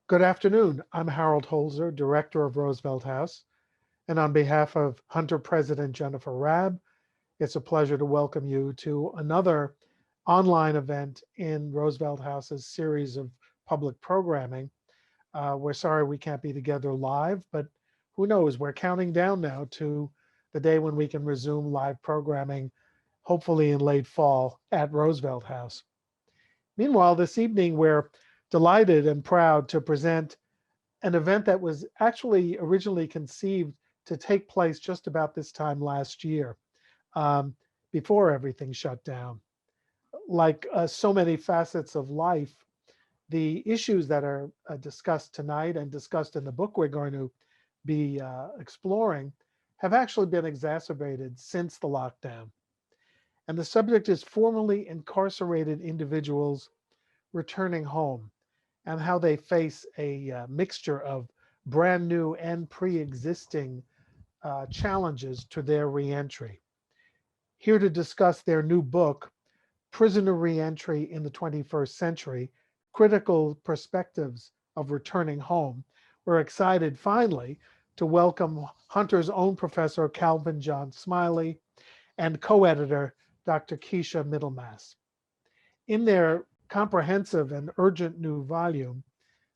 Good afternoon. I'm Harold Holzer, Director of Roosevelt House, and on behalf of Hunter President Jennifer Rabb, it's a pleasure to welcome you to another online event in Roosevelt House's series of public programming. We're sorry we can't be together live, but who knows? We're counting down now to the day when we can resume live programming, hopefully in late fall at Roosevelt House. Meanwhile, this evening, we're delighted and proud to present an event that was actually originally conceived to take place just about this time last year, um, before everything shut down. Like so many facets of life, the issues that are discussed tonight and discussed in the book we're going to be exploring have actually been exacerbated since the lockdown. And the subject is formerly incarcerated individuals returning home and how they face a mixture of brand new and pre-existing challenges to their reentry. Here to discuss their new book, Prisoner Reentry in the 21st Century, Critical Perspectives of Returning Home, we're excited finally to welcome Hunter's own professor, Calvin John Smiley, and co-editor, Dr. Keisha Middlemass. In their comprehensive and urgent new volume,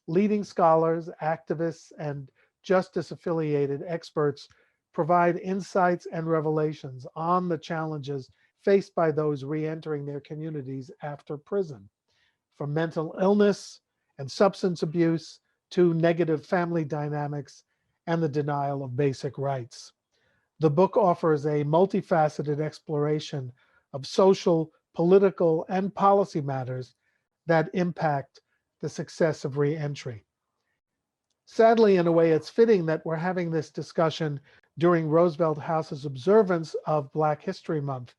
leading scholars, activists, and justice affiliated experts provide insights and revelations on the challenges faced by those re-entering their communities after prison, from mental illness and substance abuse to negative family dynamics and the denial of basic rights. The book offers a multifaceted exploration of social, political, and policy matters that impact the success of reentry. Sadly, in a way, it's fitting that we're having this discussion during Roosevelt House's observance of Black History Month,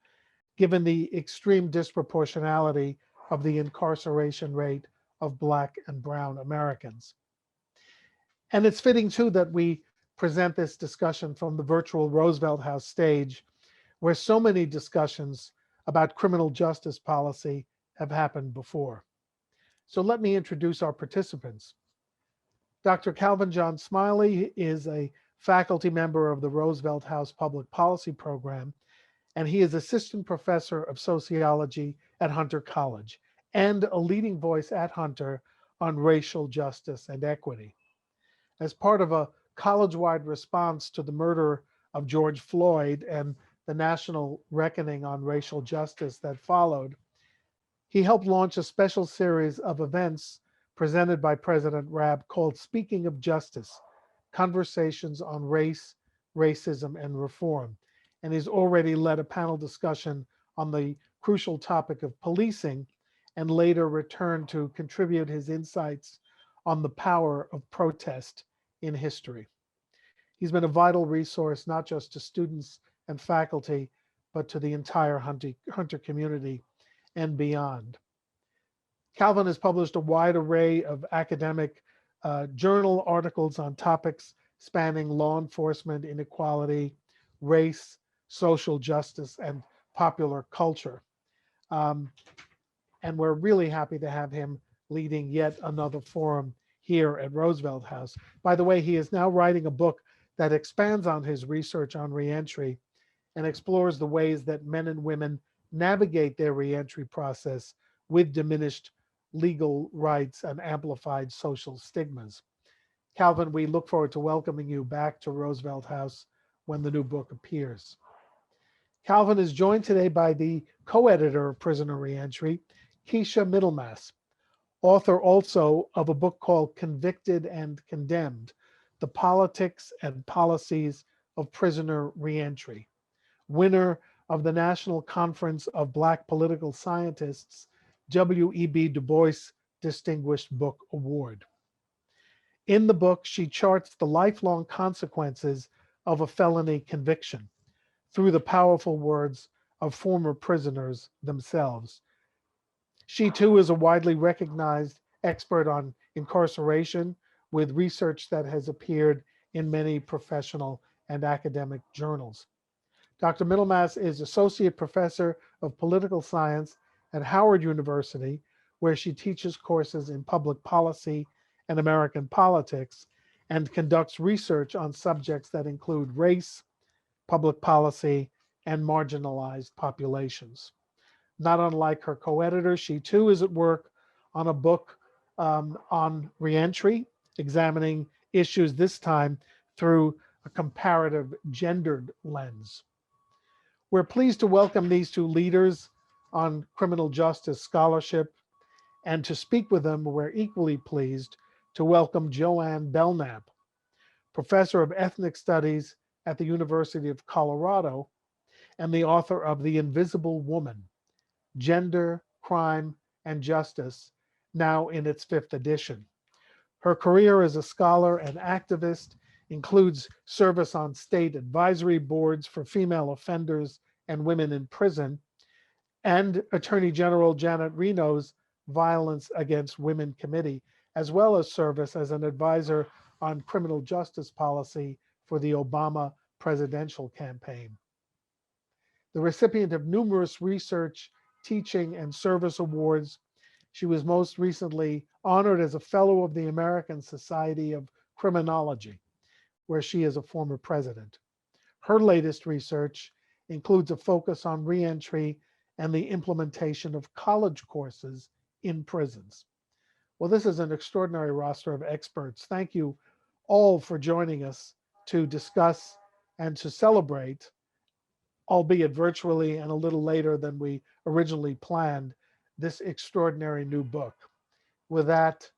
given the extreme disproportionality of the incarceration rate of Black and Brown Americans. And it's fitting, too, that we present this discussion from the virtual Roosevelt House stage, where so many discussions about criminal justice policy have happened before. So let me introduce our participants. Dr. Calvin John Smiley is a faculty member of the Roosevelt House Public Policy Program, and he is assistant professor of sociology at Hunter College and a leading voice at Hunter on racial justice and equity. As part of a college-wide response to the murder of George Floyd and the national reckoning on racial justice that followed, he helped launch a special series of events presented by President Rabb called Speaking of Justice, Conversations on Race, Racism, and Reform. And he's already led a panel discussion on the crucial topic of policing and later returned to contribute his insights on the power of protest in history. He's been a vital resource, not just to students and faculty, but to the entire Hunter community and beyond. Calvin has published a wide array of academic journal articles on topics spanning law enforcement, inequality, race, social justice, and popular culture. Um, and we're really happy to have him leading yet another forum here at Roosevelt House. By the way, he is now writing a book that expands on his research on reentry and explores the ways that men and women navigate their reentry process with diminished legal rights and amplified social stigmas. Calvin, we look forward to welcoming you back to Roosevelt House when the new book appears. Calvin is joined today by the co-editor of Prisoner Reentry, Keisha Middlemass, author also of a book called Convicted and Condemned, The Politics and Policies of Prisoner Reentry, winner of the National Conference of Black Political Scientists W.E.B. Du Bois Distinguished Book Award. In the book, she charts the lifelong consequences of a felony conviction through the powerful words of former prisoners themselves. She too is a widely recognized expert on incarceration with research that has appeared in many professional and academic journals. Dr. Middlemass is Associate Professor of Political Science at Howard University, where she teaches courses in public policy and American politics, and conducts research on subjects that include race, public policy, and marginalized populations. Not unlike her co-editor, she too is at work on a book on reentry, examining issues this time through a comparative gendered lens. We're pleased to welcome these two leaders on criminal justice scholarship, and to speak with them, we're equally pleased to welcome Joanne Belknap, professor of ethnic studies at the University of Colorado and the author of The Invisible Woman: Gender, Crime, and Justice, now in its 5th edition. Her career as a scholar and activist includes service on state advisory boards for female offenders and women in prison, and Attorney General Janet Reno's Violence Against Women Committee, as well as service as an advisor on criminal justice policy for the Obama presidential campaign. The recipient of numerous research, teaching, and service awards, she was most recently honored as a Fellow of the American Society of Criminology, where she is a former president. Her latest research includes a focus on reentry and the implementation of college courses in prisons. Well, this is an extraordinary roster of experts. Thank you all for joining us to discuss and to celebrate, albeit virtually and a little later than we originally planned, this extraordinary new book. With that,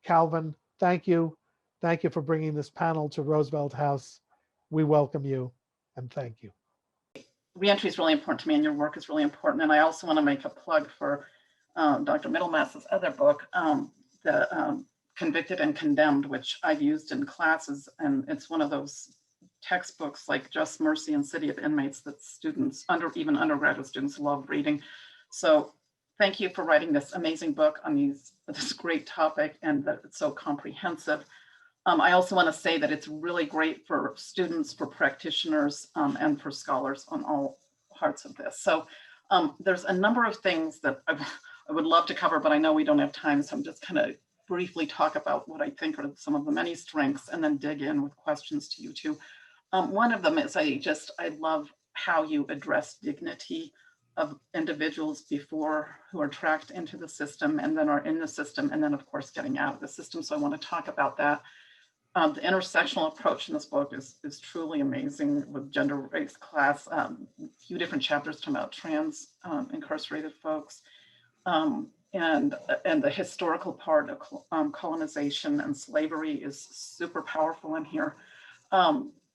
Calvin, thank you. Thank you for bringing this panel to Roosevelt House. We welcome you and thank you. Reentry is really important to me, and your work is really important. And I also want to make a plug for Dr. Middlemass's other book, the Convicted and Condemned, which I've used in classes. And it's one of those textbooks like Just Mercy and City of Inmates that students, even undergraduate students, love reading. So thank you for writing this amazing book on this great topic, and that it's so comprehensive. I also want to say that it's really great for students, for practitioners, and for scholars on all parts of this. So there's a number of things that I would love to cover, but I know we don't have time. So I'm just going to briefly talk about what I think are some of the many strengths, and then dig in with questions to you too. One of them is I love how you address dignity of individuals who are tracked into the system and then are in the system, and then of course getting out of the system. So I want to talk about that. The intersectional approach in this book is truly amazing, with gender, race, class, a few different chapters talking about trans incarcerated folks, and the historical part of colonization and slavery is super powerful in here.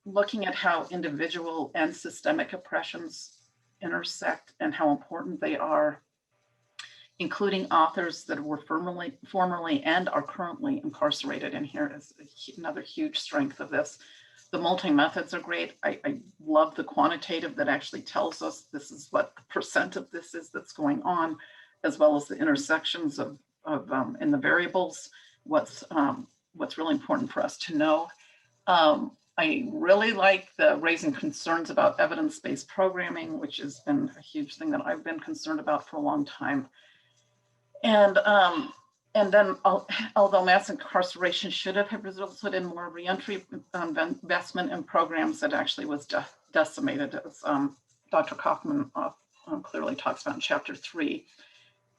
Looking at how individual and systemic oppressions intersect and how important they are, including authors that were formerly and are currently incarcerated in here, is another huge strength of this. The multi-methods are great. I love the quantitative that actually tells us this is what the percent of this is that's going on, as well as the intersections of in the variables, what's really important for us to know. I really like the raising concerns about evidence-based programming, which has been a huge thing that I've been concerned about for a long time. And then, although mass incarceration should have resulted in more reentry investment in programs, that actually was decimated, as Dr. Kaufman clearly talks about in chapter 3.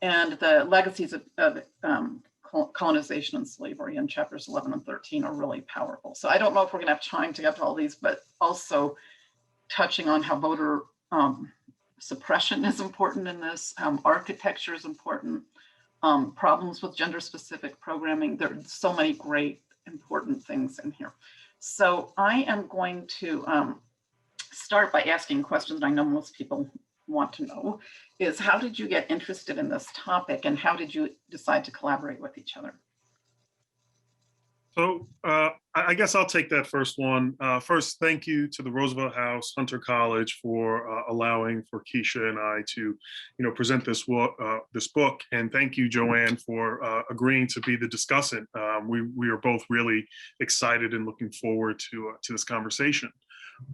And the legacies of colonization and slavery in chapters 11 and 13 are really powerful. So I don't know if we're going to have time to get to all these, but also touching on how voter suppression is important in this, architecture is important, problems with gender-specific programming. There are so many great, important things in here. So I am going to start by asking questions that I know most people want to know, is how did you get interested in this topic, and how did you decide to collaborate with each other? So I guess I'll take that first one. First, thank you to the Roosevelt House, Hunter College, for allowing for Keisha and I to, present this book. And thank you, Joanne, for agreeing to be the discussant. We are both really excited and looking forward to this conversation.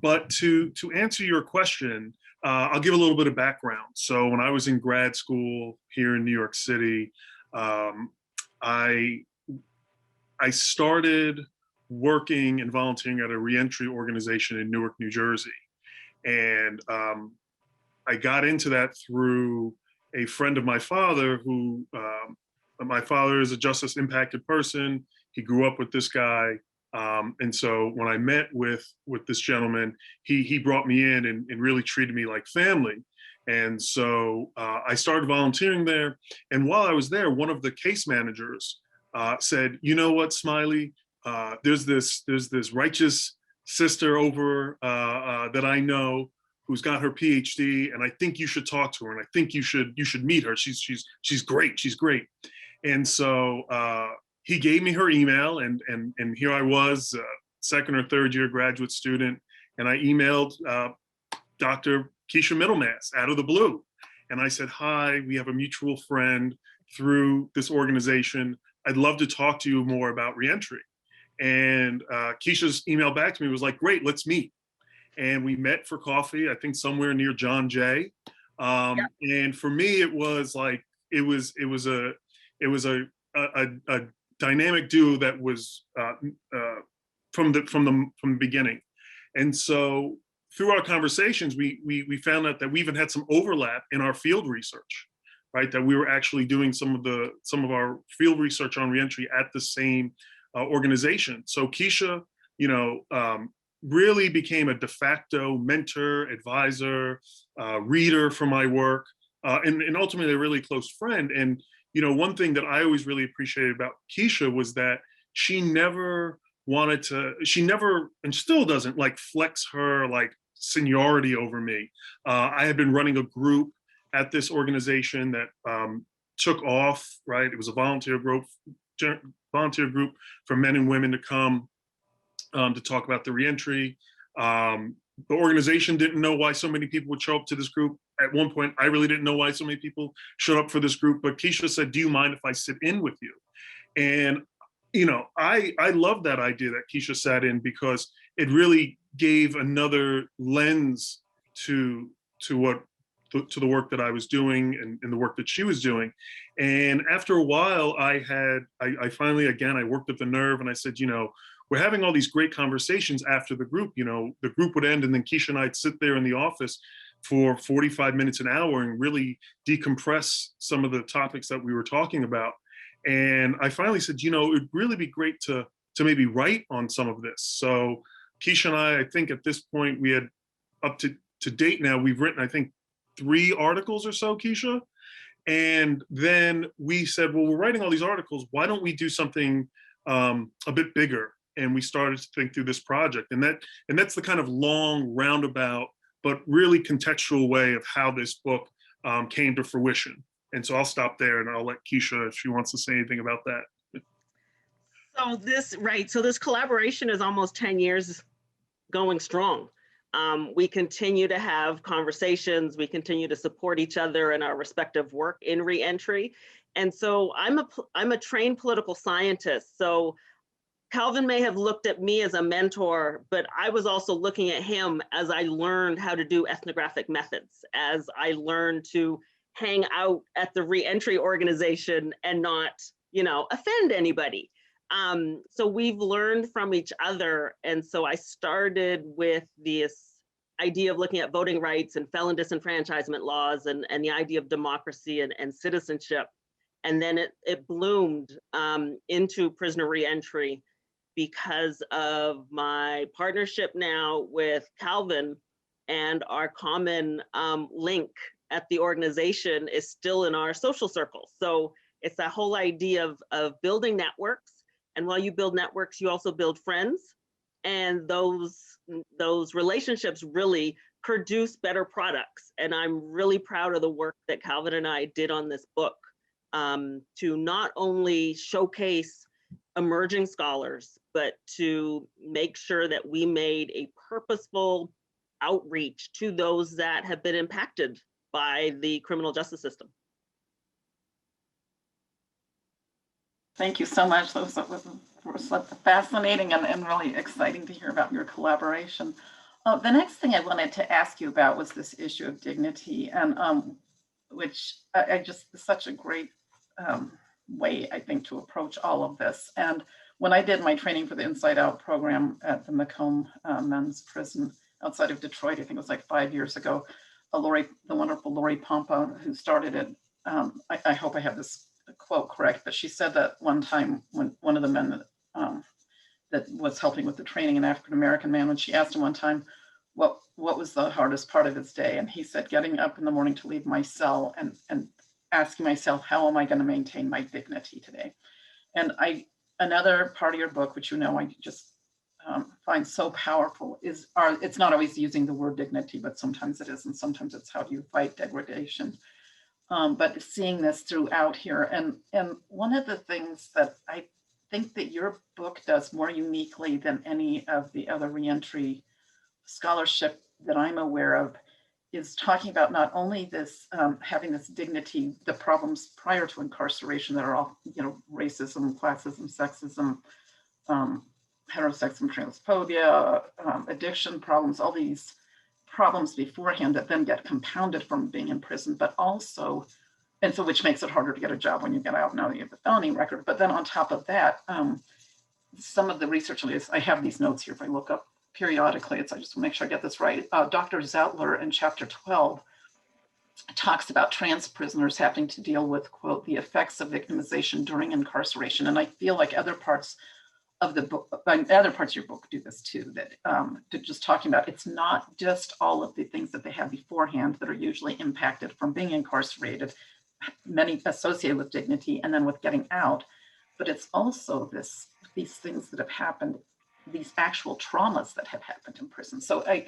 But to answer your question, I'll give a little bit of background. So when I was in grad school here in New York City, I I started working and volunteering at a reentry organization in Newark, New Jersey. And I got into that through a friend of my father who, my father is a justice impacted person. He grew up with this guy. And so when I met with this gentleman, he brought me in and really treated me like family. And so I started volunteering there. And while I was there, one of the case managers said, you know what, Smiley, there's this righteous sister over that I know who's got her PhD, and I think you should talk to her, and I think you should meet her. She's great. She's great. And so he gave me her email, and here I was, second or third year graduate student, and I emailed Dr. Keisha Middlemass out of the blue. And I said, hi, we have a mutual friend through this organization. I'd love to talk to you more about reentry. And Keisha's email back to me was like, great, let's meet. And we met for coffee, I think somewhere near John Jay. And for me, it was like, it was a dynamic duo that was from the beginning. And so through our conversations, we found out that we even had some overlap in our field research, right? That we were actually doing some of our field research on reentry at the same organization. So Keisha, really became a de facto mentor, advisor, reader for my work, and ultimately a really close friend. And one thing that I always really appreciated about Keisha was that she never and still doesn't like flex her like seniority over me. I had been running a group at this organization that took off, right? It was a volunteer group for men and women to come to talk about the reentry. The organization didn't know why so many people would show up to this group. At one point, I really didn't know why so many people showed up for this group, but Keisha said, do you mind if I sit in with you? And, I love that idea that Keisha sat in, because it really gave another lens to the work that I was doing and the work that she was doing. And after a while, I finally, again, I worked up the nerve and I said, we're having all these great conversations after the group. The group would end and then Keisha and I'd sit there in the office for 45 minutes, an hour, and really decompress some of the topics that we were talking about. And I finally said, it would really be great to maybe write on some of this. So Keisha and I think at this point, we had up to date now, we've written, I think, 3 articles or so, Keisha. And then we said, well, we're writing all these articles. Why don't we do something a bit bigger? And we started to think through this project. And that's the kind of long, roundabout, but really contextual way of how this book came to fruition. And so I'll stop there and I'll let Keisha, if she wants to say anything about that. So this collaboration is almost 10 years going strong. We continue to have conversations. We continue to support each other in our respective work in reentry. And so I'm a trained political scientist. So Calvin may have looked at me as a mentor, but I was also looking at him as I learned how to do ethnographic methods, as I learned to hang out at the reentry organization and not, offend anybody. So we've learned from each other. And so I started with this idea of looking at voting rights and felon disenfranchisement laws and the idea of democracy and citizenship. And then it bloomed into prisoner reentry because of my partnership now with Calvin, and our common link at the organization is still in our social circles. So it's that whole idea of building networks. And while you build networks, you also build friends. And those relationships really produce better products. And I'm really proud of the work that Calvin and I did on this book to not only showcase emerging scholars, but to make sure that we made a purposeful outreach to those that have been impacted by the criminal justice system. Thank you so much. That was fascinating and really exciting to hear about your collaboration. The next thing I wanted to ask you about was this issue of dignity, and which I just is such a great way, I think, to approach all of this. And when I did my training for the Inside Out program at the Macomb Men's Prison outside of Detroit, I think it was like 5 years ago, the wonderful Lori Pompa, who started it, I hope I have this quote correct, but she said that one time when one of the men that was helping with the training, an African-American man, when she asked him one time, what was the hardest part of his day? And he said, getting up in the morning to leave my cell and asking myself, how am I going to maintain my dignity today? And another part of your book, which I just find so powerful, is it's not always using the word dignity, but sometimes it is, and sometimes it's how do you fight degradation. But seeing this throughout here, and one of the things that I think that your book does more uniquely than any of the other reentry scholarship that I'm aware of is talking about not only this having this dignity, the problems prior to incarceration that are all, racism, classism, sexism, heterosexism, transphobia, addiction problems, all these problems beforehand that then get compounded from being in prison, but also, and so which makes it harder to get a job when you get out now that you have the felony record. But then on top of that, some of the research, I have these notes here if I look up periodically, I just want to make sure I get this right. Dr. Zettler in chapter 12 talks about trans prisoners having to deal with, quote, the effects of victimization during incarceration. And I feel like other parts of the book, other parts of your book do this too, that just talking about, it's not just all of the things that they have beforehand that are usually impacted from being incarcerated, many associated with dignity and then with getting out, but it's also these things that have happened, these actual traumas that have happened in prison. So I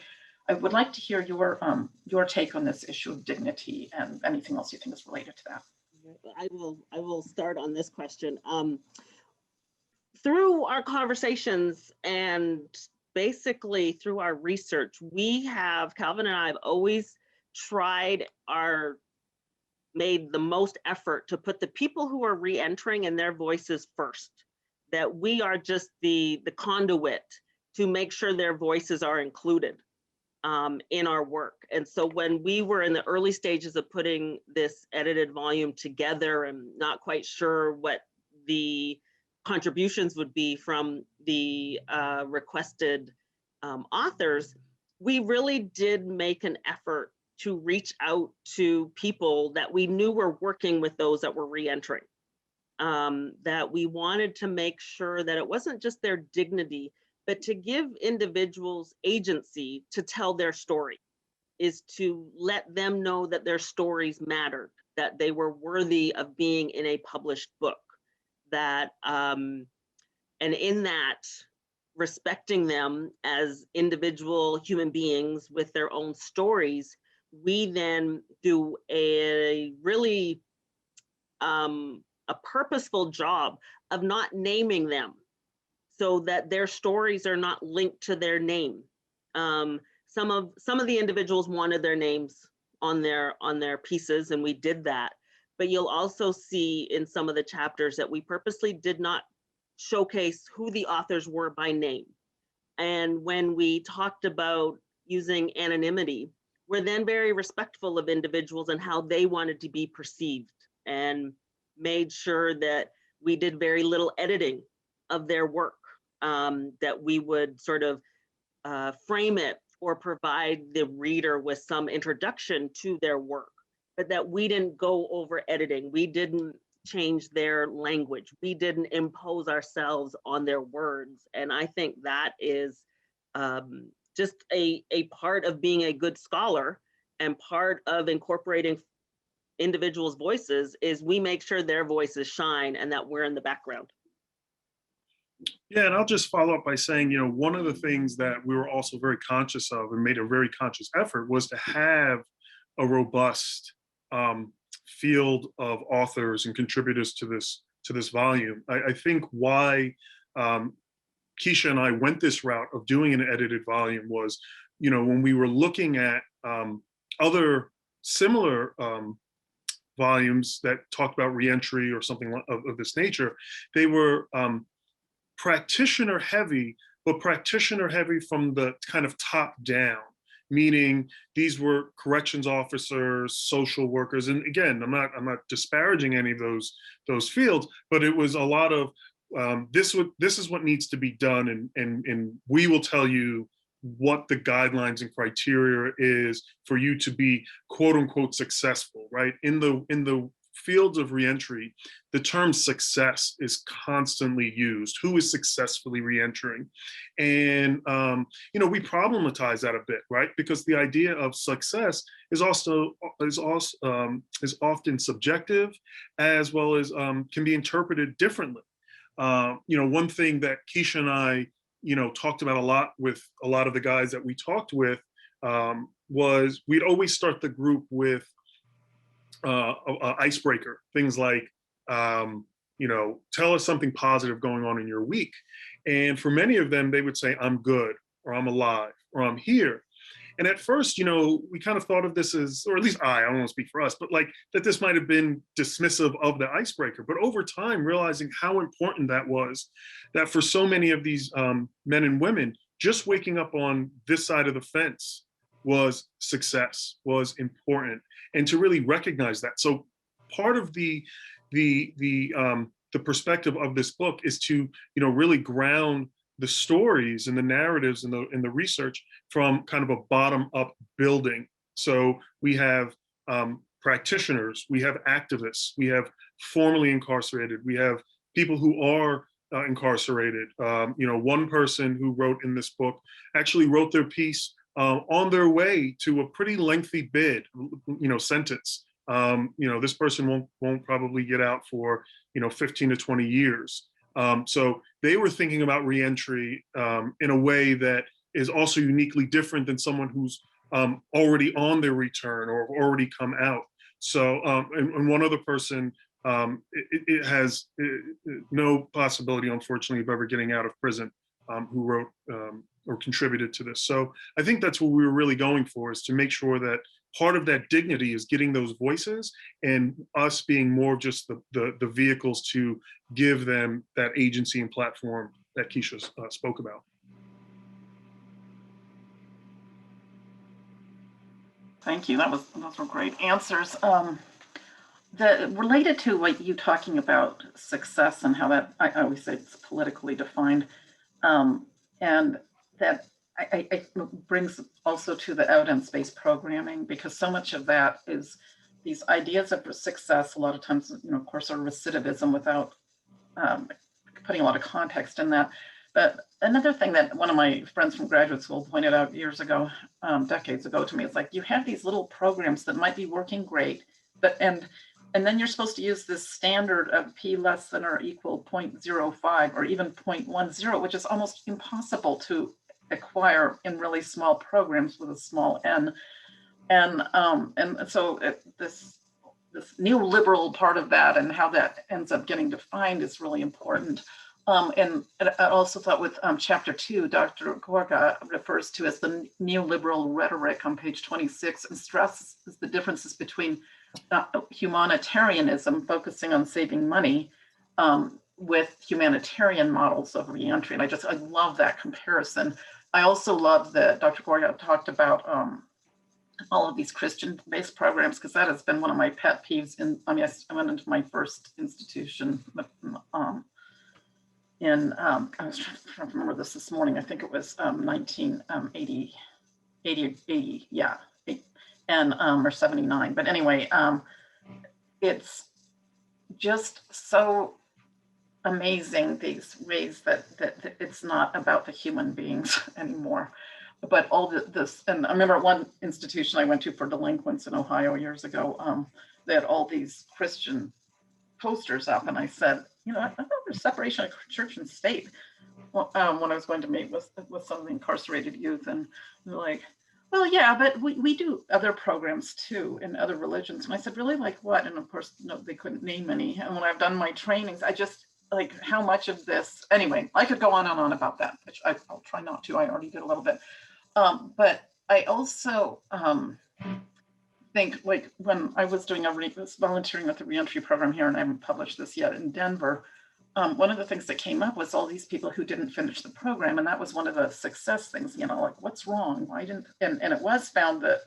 would like to hear your take on this issue of dignity and anything else you think is related to that. I will start on this question. Through our conversations and basically through our research, Calvin and I have always made the most effort to put the people who are re-entering and their voices first, that we are just the conduit to make sure their voices are included in our work. And so when we were in the early stages of putting this edited volume together and not quite sure what the contributions would be from the requested authors, we really did make an effort to reach out to people that we knew were working with those that were re-entering. That we wanted to make sure that it wasn't just their dignity, but to give individuals agency to tell their story, is to let them know that their stories mattered, that they were worthy of being in a published book, that, and in that, respecting them as individual human beings with their own stories, we then do a really a purposeful job of not naming them so that their stories are not linked to their name. Some of the individuals wanted their names on their pieces, and we did that. But you'll also see in some of the chapters that we purposely did not showcase who the authors were by name. And when we talked about using anonymity, we're then very respectful of individuals and how they wanted to be perceived, and made sure that we did very little editing of their work, that we would sort of frame it or provide the reader with some introduction to their work, but that we didn't go over editing. We didn't change their language. We didn't impose ourselves on their words. And I think that is just a part of being a good scholar, and part of incorporating individuals' voices is we make sure their voices shine and that we're in the background. Yeah, and I'll just follow up by saying, one of the things that we were also very conscious of and made a very conscious effort was to have a robust field of authors and contributors to this volume. I think why Keisha and I went this route of doing an edited volume was, when we were looking at other similar volumes that talked about reentry or something of this nature, they were practitioner heavy, but practitioner heavy from the kind of top down, meaning these were corrections officers, social workers. And again, I'm not disparaging any of those fields, but it was a lot of this is what needs to be done, and we will tell you what the guidelines and criteria is for you to be quote unquote successful, right? In the fields of reentry, the term success is constantly used. Who is successfully reentering? And we problematize that a bit, right? Because the idea of success is often subjective, as well as can be interpreted differently. One thing that Keisha and I, talked about a lot with a lot of the guys that we talked with, was we'd always start the group with a icebreaker, things like, tell us something positive going on in your week. And for many of them, they would say, I'm good, or I'm alive, or I'm here. And at first, we kind of thought of this as, or at least I don't want to speak for us, but like that this might have been dismissive of the icebreaker. But over time, realizing how important that was, that for so many of these men and women, just waking up on this side of the fence was success, was important, and to really recognize that. So part of the perspective of this book is to really ground the stories and the narratives and the research from kind of a bottom up building. So we have practitioners, we have activists, we have formerly incarcerated, we have people who are incarcerated. One person who wrote in this book actually wrote their piece on their way to a pretty lengthy bid, sentence. This person won't probably get out for 15 to 20 years. So they were thinking about reentry in a way that is also uniquely different than someone who's already on their return or already come out. So, and one other person, it has no possibility, unfortunately, of ever getting out of prison, who wrote or contributed to this. So I think that's what we were really going for, is to make sure that part of that dignity is getting those voices, and us being more just the vehicles to give them that agency and platform that Keisha spoke about. Thank you. Those were great answers. Related to what you talking about success and how that, I always say it's politically defined, and that I brings also to the evidence-based programming, because so much of that is these ideas of success. A lot of times, of course, are recidivism without putting a lot of context in that. But another thing that one of my friends from graduate school pointed out years ago, decades ago to me, is like, you have these little programs that might be working great, but and then you're supposed to use this standard of p less than or equal 0.05 or even 0.10, which is almost impossible to acquire in really small programs with a small n. And so this neoliberal part of that and how that ends up getting defined is really important. And I also thought with chapter 2, Dr. Gorga refers to as the neoliberal rhetoric on page 26, and stresses the differences between humanitarianism, focusing on saving money, with humanitarian models of reentry. And I love that comparison. I also love that Dr. Gorga talked about all of these Christian-based programs, because that has been one of my pet peeves. I went into my first institution I was trying to remember this morning. I think it was 1980, 80, yeah, and or 79. But anyway, it's just so amazing, these ways that it's not about the human beings anymore, but all this. And I remember one institution I went to for delinquents in Ohio years ago, they had all these Christian posters up, and I said, I thought there's separation of church and state. Well, when I was going to meet with some of the incarcerated youth, and they're like, well, yeah, but we do other programs too in other religions. And I said, really, like what? And of course, no, they couldn't name any. And when I've done my trainings, I just like how much of this, anyway, I could go on and on about that, which I'll try not to. I already did a little bit. But I also think, like, when I was doing volunteering with the reentry program here, and I haven't published this yet, in Denver, one of the things that came up was all these people who didn't finish the program. And that was one of the success things, like, what's wrong? Why didn't, and it was found that,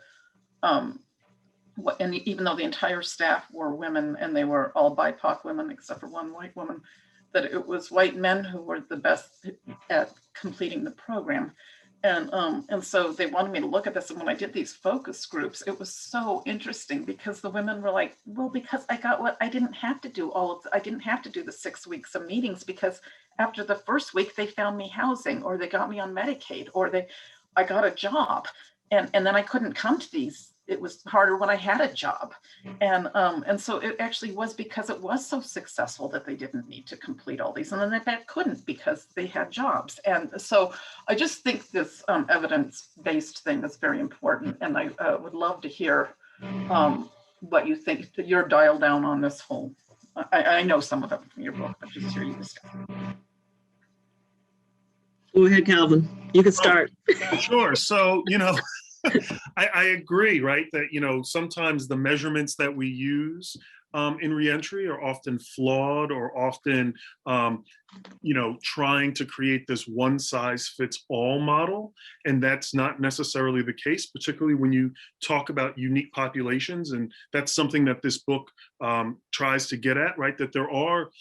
and even though the entire staff were women, and they were all BIPOC women, except for one white woman, that it was white men who were the best at completing the program. And so they wanted me to look at this. And when I did these focus groups, it was so interesting because the women were like, well, because I got what I didn't have to do I didn't have to do the 6 weeks of meetings, because after the first week they found me housing, or they got me on Medicaid, or I got a job. And then I couldn't come to these. It was harder when I had a job. And so it actually was because it was so successful that they didn't need to complete all these. And then they couldn't because they had jobs. And so I just think this evidence-based thing is very important. And I would love to hear what you think, your dial down on this whole, I know some of them from your book, but just hear you discuss. Go ahead, Calvin. You can start. Sure. So, I agree, right? That, sometimes the measurements that we use in reentry are often flawed, or often, trying to create this one size fits all model. And that's not necessarily the case, particularly when you talk about unique populations. And that's something that this book tries to get at, right? That there are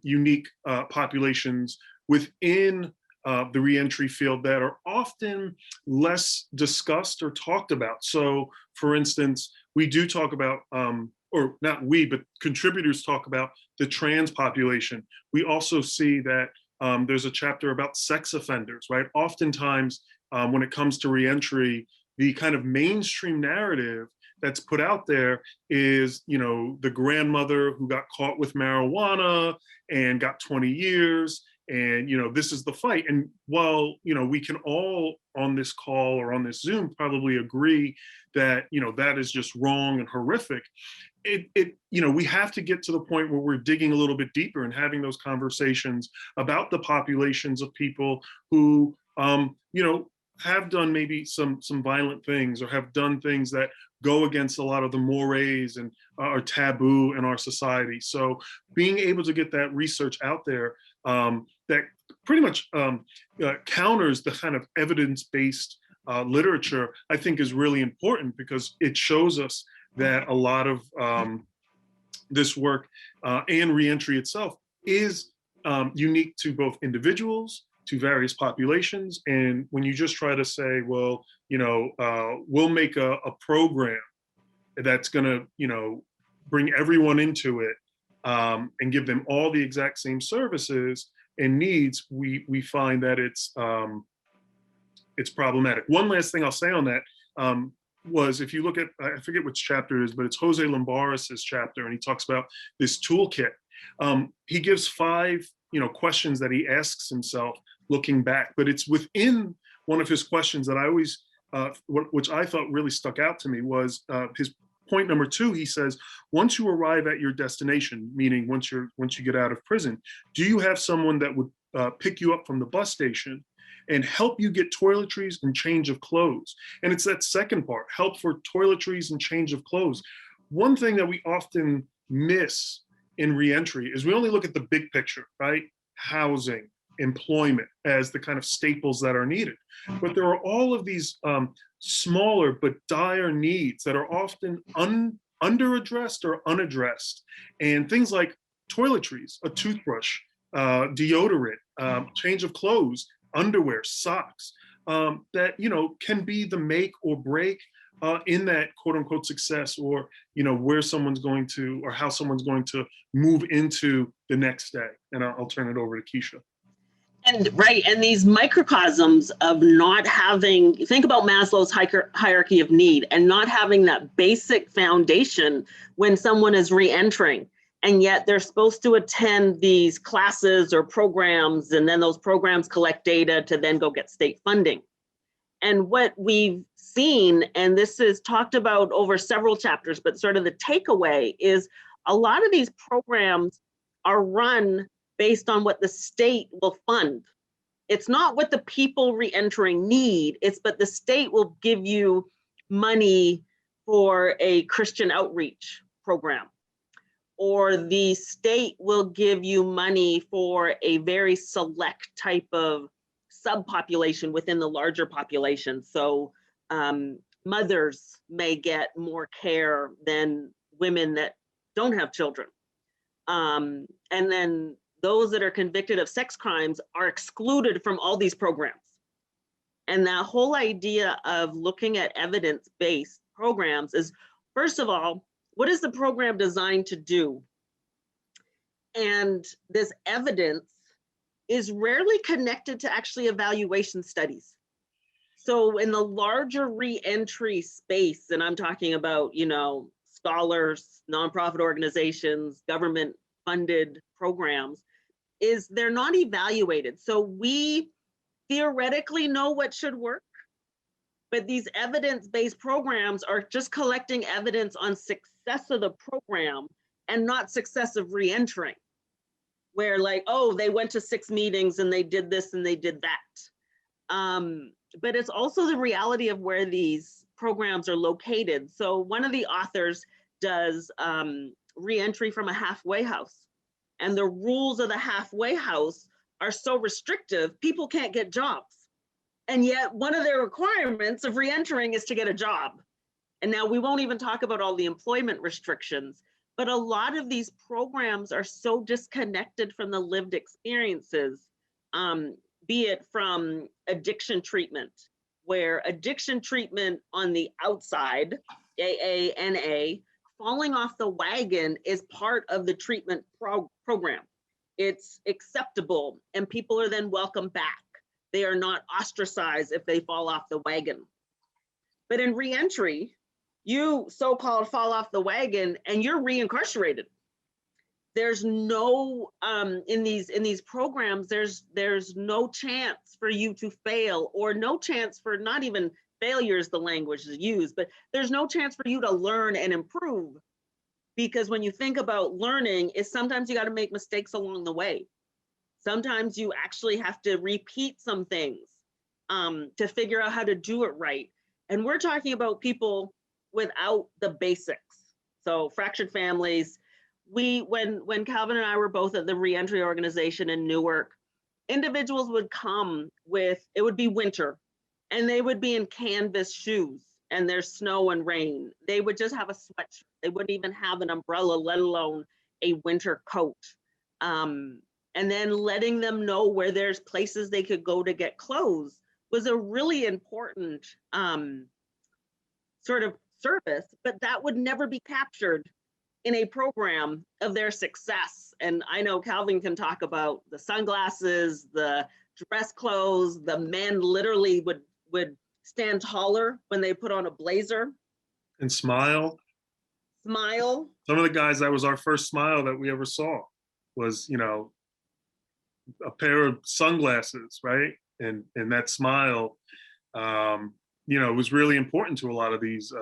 unique populations within the reentry field that are often less discussed or talked about. So, for instance, we do talk about, or not we, but contributors talk about the trans population. We also see that there's a chapter about sex offenders, right? Oftentimes, when it comes to reentry, the kind of mainstream narrative that's put out there is, the grandmother who got caught with marijuana and got 20 years. And, this is the fight. And while, we can all on this call or on this Zoom probably agree that, that is just wrong and horrific, we have to get to the point where we're digging a little bit deeper and having those conversations about the populations of people who, have done maybe some violent things, or have done things that go against a lot of the mores and are taboo in our society. So being able to get that research out there that pretty much counters the kind of evidence-based literature, I think is really important, because it shows us that a lot of this work and reentry itself is unique to both individuals, to various populations. And when you just try to say, well, we'll make a program that's gonna, bring everyone into it and give them all the exact same services and needs, we find that it's problematic. One last thing I'll say on that was, if you look at, I forget which chapter it is, but it's Jose Limbaris's chapter, and he talks about this toolkit. He gives 5, questions that he asks himself looking back, but it's within one of his questions that I always, which I thought really stuck out to me, was his point number 2. He says, once you arrive at your destination, meaning once you get out of prison, do you have someone that would pick you up from the bus station and help you get toiletries and change of clothes? And it's that second part, help for toiletries and change of clothes. One thing that we often miss in reentry is we only look at the big picture, right? Housing, employment as the kind of staples that are needed. But there are all of these smaller but dire needs that are often underaddressed or unaddressed. And things like toiletries, a toothbrush, deodorant, change of clothes, underwear, socks, that, can be the make or break in that quote unquote success, or, where someone's going to, or how someone's going to move into the next day. And I'll turn it over to Keisha. And right, and these microcosms of not having, think about Maslow's hierarchy of need, and not having that basic foundation when someone is re-entering, and yet they're supposed to attend these classes or programs, and then those programs collect data to then go get state funding. And what we've seen, and this is talked about over several chapters, but sort of the takeaway is a lot of these programs are run based on what the state will fund. It's not what the people re-entering need, but the state will give you money for a Christian outreach program, or the state will give you money for a very select type of subpopulation within the larger population. So mothers may get more care than women that don't have children. And then those that are convicted of sex crimes are excluded from all these programs. And that whole idea of looking at evidence-based programs is, first of all, what is the program designed to do? And this evidence is rarely connected to actually evaluation studies. So in the larger re-entry space, and I'm talking about, you know, scholars, nonprofit organizations, government funded programs, is they're not evaluated. So we theoretically know what should work, but these evidence-based programs are just collecting evidence on success of the program and not success of re-entering, where like, oh, they went to 6 meetings and they did this and they did that. But it's also the reality of where these programs are located. So one of the authors does re-entry from a halfway house, and the rules of the halfway house are so restrictive, people can't get jobs. And yet one of their requirements of re-entering is to get a job. And now we won't even talk about all the employment restrictions, but a lot of these programs are so disconnected from the lived experiences, be it from addiction treatment, where addiction treatment on the outside, AA, NA, falling off the wagon is part of the treatment program. It's acceptable and people are then welcomed back. They are not ostracized if they fall off the wagon. But in re-entry, you so-called fall off the wagon and you're reincarcerated. There's no, in these programs, there's no chance for you to fail, or no chance for, not even failure is the language is used, but there's no chance for you to learn and improve. Because when you think about learning, is sometimes you got to make mistakes along the way. Sometimes you actually have to repeat some things to figure out how to do it right. And we're talking about people without the basics. So fractured families. When Calvin and I were both at the reentry organization in Newark, individuals would come with, it would be winter, and they would be in canvas shoes and there's snow and rain. They would just have a sweatshirt. They wouldn't even have an umbrella, let alone a winter coat. And then letting them know where there's places they could go to get clothes was a really important sort of service, but that would never be captured in a program of their success. And I know Calvin can talk about the sunglasses, the dress clothes, the men literally would stand taller when they put on a blazer. And smile. Smile. Some of the guys, that was our first smile that we ever saw, was, you know, a pair of sunglasses, right? And that smile, you know, was really important to a lot of these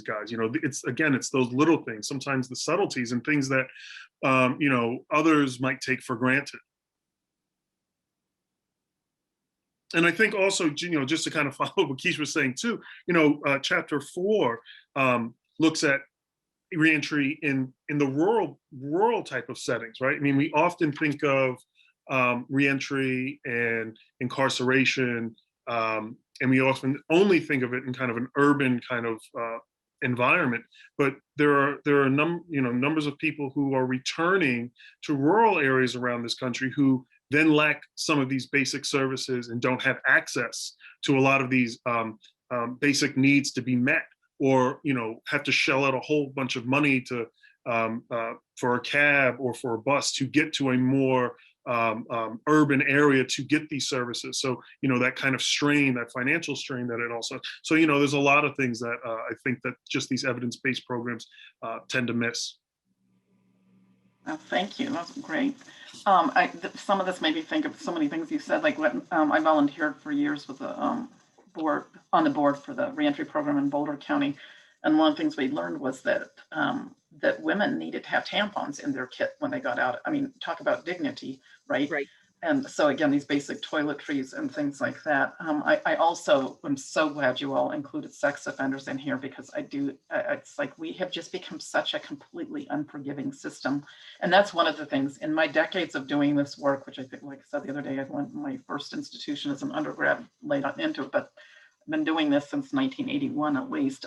guys. You know, it's those little things, sometimes the subtleties and things that, you know, others might take for granted. And I think also, you know, just to kind of follow what Keisha was saying too, you know, chapter 4 looks at reentry in the rural type of settings, right? I mean, we often think of reentry and incarceration, and we often only think of it in kind of an urban kind of environment. But there are numbers of people who are returning to rural areas around this country who then lack some of these basic services and don't have access to a lot of these basic needs to be met, or, you know, have to shell out a whole bunch of money to for a cab or for a bus to get to a more urban area to get these services. So, you know, that kind of strain, that financial strain that it also, so, you know, there's a lot of things that I think that just these evidence-based programs tend to miss. Thank you, that's great. Some of this made me think of so many things you said, like when I volunteered for years with the on the board for the reentry program in Boulder County. And one of the things we learned was that that women needed to have tampons in their kit when they got out. I mean, talk about dignity, right? Right. And so again, these basic toiletries and things like that. I also am so glad you all included sex offenders in here, because it's like we have just become such a completely unforgiving system. And that's one of the things in my decades of doing this work, which I think, like I said the other day, I went my first institution as an undergrad laid into it, but I've been doing this since 1981 at least.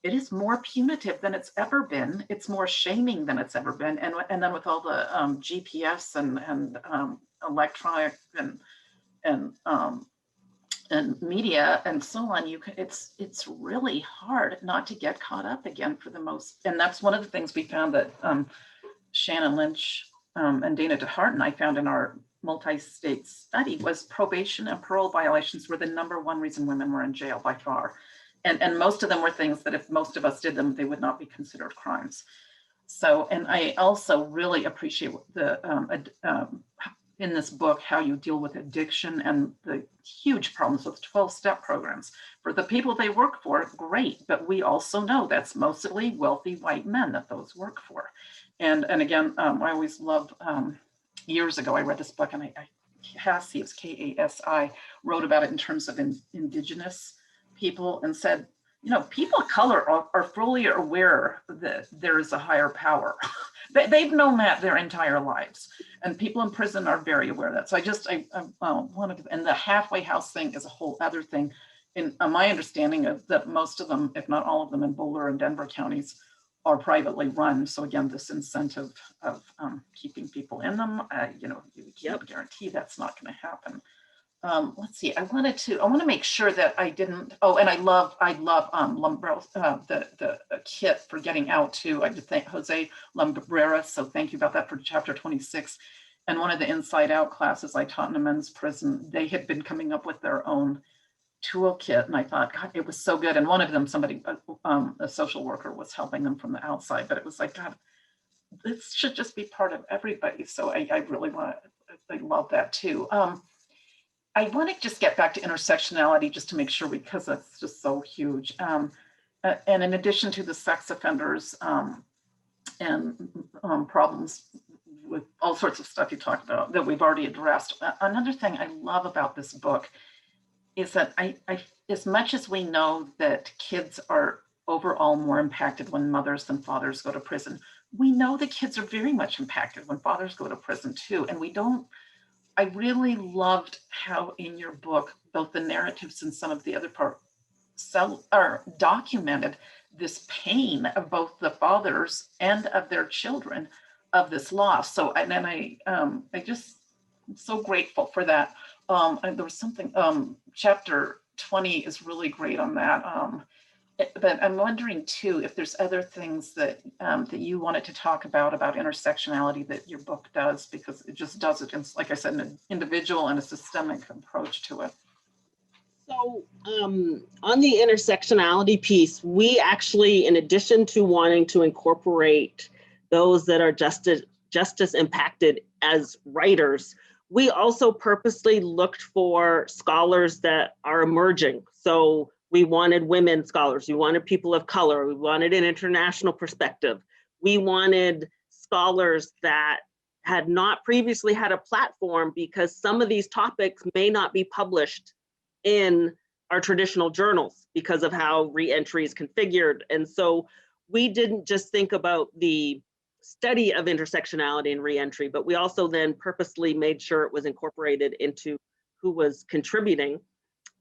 it is more punitive than it's ever been. It's more shaming than it's ever been. And then with all the GPS and electronic and media and so on, it's really hard not to get caught up again for the most. And that's one of the things we found that Shannon Lynch and Dana DeHart and I found in our multi-state study was probation and parole violations were the #1 reason women were in jail by far. And most of them were things that if most of us did them, they would not be considered crimes. So, and I also really appreciate the in this book, how you deal with addiction and the huge problems with 12-step programs. For the people they work for, great, but we also know that's mostly wealthy white men that those work for. And again, I always loved, years ago, I read this book, and Cassie, it's Kasi, wrote about it in terms of indigenous people and said, you know, people of color are fully aware that there is a higher power. They've known that their entire lives, and people in prison are very aware of that. So I wanted to, and the halfway house thing is a whole other thing. In my understanding of that, most of them, if not all of them, in Boulder and Denver counties are privately run. So again, this incentive of keeping people in them, you know, you can't guarantee that's not going to happen. Let's see. I want to make sure that I didn't. Oh, and I love Lumbrell, the kit for getting out too. I did thank Jose Lumbrera. So thank you about that for chapter 26. And one of the Inside Out classes I taught in a men's prison, they had been coming up with their own toolkit, and I thought, God, it was so good. And one of them, somebody, a social worker, was helping them from the outside. But it was like, God, this should just be part of everybody. So I really want. I love that too. I want to just get back to intersectionality just to make sure, because that's just so huge. And in addition to the sex offenders and problems with all sorts of stuff you talked about that we've already addressed, another thing I love about this book is that I as much as we know that kids are overall more impacted when mothers than fathers go to prison, we know the kids are very much impacted when fathers go to prison too. And we don't. I really loved how in your book, both the narratives and some of the other parts are documented this pain of both the fathers and of their children of this loss. So, and then I just, I'm so grateful for that. And there was something, chapter 20 is really great on that. But I'm wondering too, if there's other things that that you wanted to talk about intersectionality that your book does, because it just does it, in, like I said, an individual and a systemic approach to it. So on the intersectionality piece, we actually, in addition to wanting to incorporate those that are justice impacted as writers, we also purposely looked for scholars that are emerging. So we wanted women scholars, we wanted people of color, we wanted an international perspective. We wanted scholars that had not previously had a platform, because some of these topics may not be published in our traditional journals because of how reentry is configured. And so we didn't just think about the study of intersectionality and reentry, but we also then purposely made sure it was incorporated into who was contributing.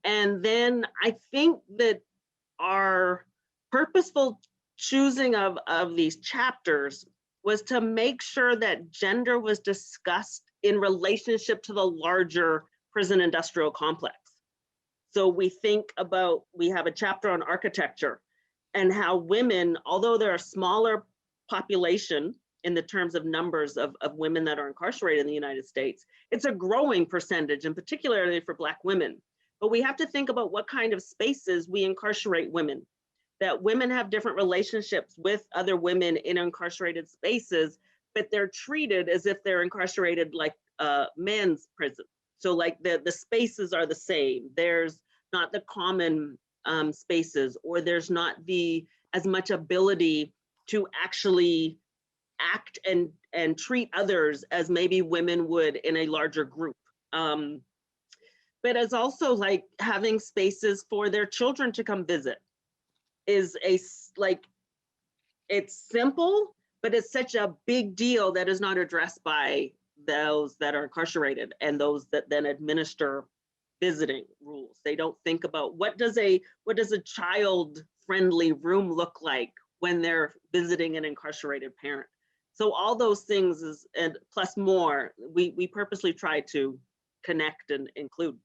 And then I think that our purposeful choosing of these chapters was to make sure that gender was discussed in relationship to the larger prison industrial complex. So we think about, we have a chapter on architecture and how women, although they're a smaller population in the terms of numbers of women that are incarcerated in the United States, it's a growing percentage, and particularly for Black women. But we have to think about what kind of spaces we incarcerate women, that women have different relationships with other women in incarcerated spaces, but they're treated as if they're incarcerated like men's prison. So like the spaces are the same. There's not the common spaces, or there's not as much ability to actually act and treat others as maybe women would in a larger group. But as also like having spaces for their children to come visit is it's simple, but it's such a big deal that is not addressed by those that are incarcerated and those that then administer visiting rules. They don't think about what does a child-friendly room look like when they're visiting an incarcerated parent. So all those things is, and plus more, we purposely try to connect and include.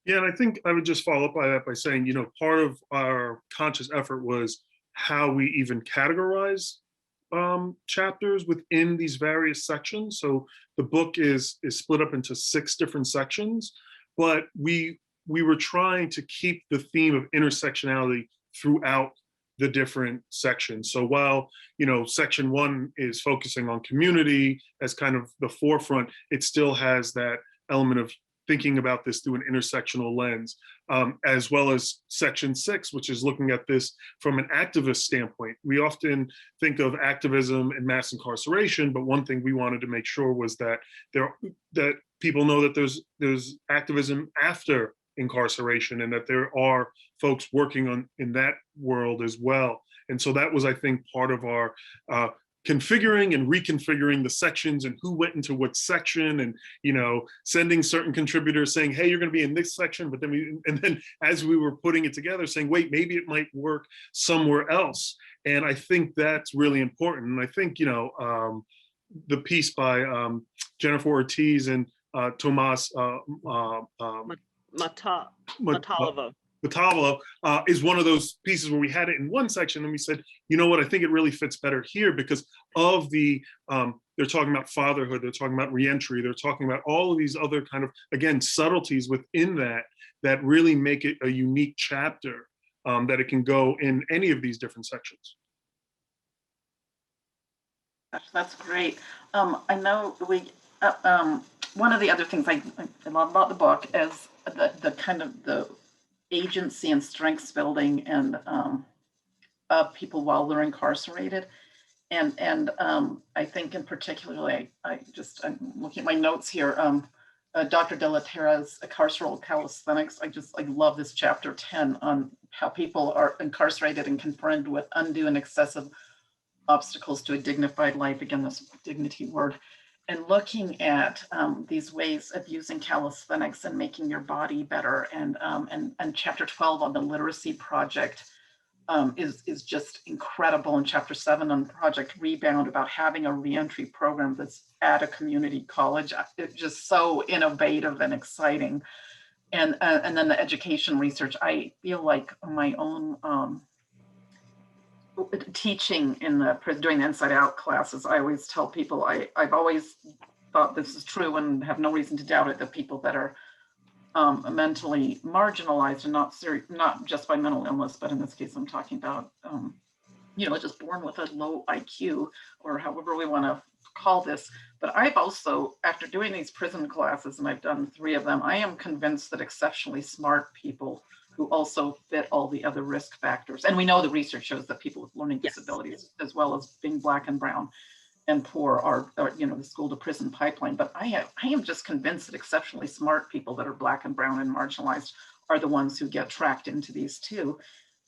Yeah, and I think I would just follow up by that by saying, part of our conscious effort was how we even categorize chapters within these various sections. So the book is split up into 6 different sections, but we were trying to keep the theme of intersectionality throughout the different sections. So while, section 1 is focusing on community as kind of the forefront, it still has that element of thinking about this through an intersectional lens, as well as section 6, which is looking at this from an activist standpoint. We often think of activism and mass incarceration, but one thing we wanted to make sure was that that people know that there's activism after incarceration, and that there are folks working in that world as well. And so that was, I think, part of our configuring and reconfiguring the sections and who went into what section, and sending certain contributors saying, hey, you're going to be in this section, but then as we were putting it together, saying, wait, maybe it might work somewhere else. And I think that's really important. And I think the piece by Jennifer Ortiz and Tomas Matalo is one of those pieces where we had it in one section and we said, you know what, I think it really fits better here because of the, they're talking about fatherhood, they're talking about reentry, they're talking about all of these other kind of, again, subtleties within that really make it a unique chapter, that it can go in any of these different sections. That's great. I know one of the other things I love about the book is the kind of the agency and strengths building and of people while they're incarcerated. And I think in particular, I'm looking at my notes here, Dr. De La Terra's Carceral Calisthenics. I love this chapter 10 on how people are incarcerated and confronted with undue and excessive obstacles to a dignified life. Again, this dignity word. And looking at these ways of using calisthenics and making your body better, and chapter 12 on the literacy project is just incredible. And chapter 7 on Project Rebound about having a reentry program that's at a community college. It's just so innovative and exciting. And then the education research. I feel like my own teaching during the Inside Out classes, I always tell people, I've always thought this is true and have no reason to doubt it, that people that are mentally marginalized and not just by mental illness, but in this case, I'm talking about, just born with a low IQ or however we want to call this. But I've also, after doing these prison classes, and I've done 3 of them, I am convinced that exceptionally smart people who also fit all the other risk factors. And we know the research shows that people with learning disabilities, as well as being Black and brown and poor, are the school to prison pipeline. But I am just convinced that exceptionally smart people that are Black and brown and marginalized are the ones who get tracked into these too,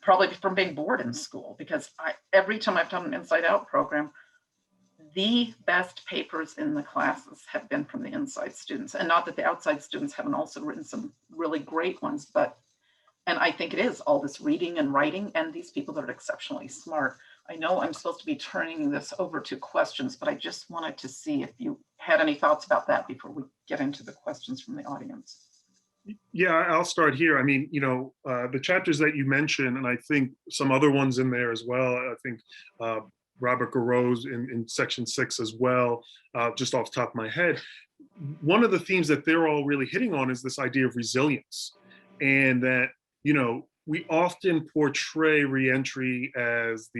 probably from being bored in school. Because every time I've done an Inside Out program, the best papers in the classes have been from the inside students. And not that the outside students haven't also written some really great ones, and I think it is all this reading and writing and these people that are exceptionally smart. I know I'm supposed to be turning this over to questions, but I just wanted to see if you had any thoughts about that before we get into the questions from the audience. Yeah, I'll start here. I mean, the chapters that you mentioned, and I think some other ones in there as well. I think Robert Garreau's in section 6 as well, just off the top of my head. One of the themes that they're all really hitting on is this idea of resilience, and that we often portray reentry as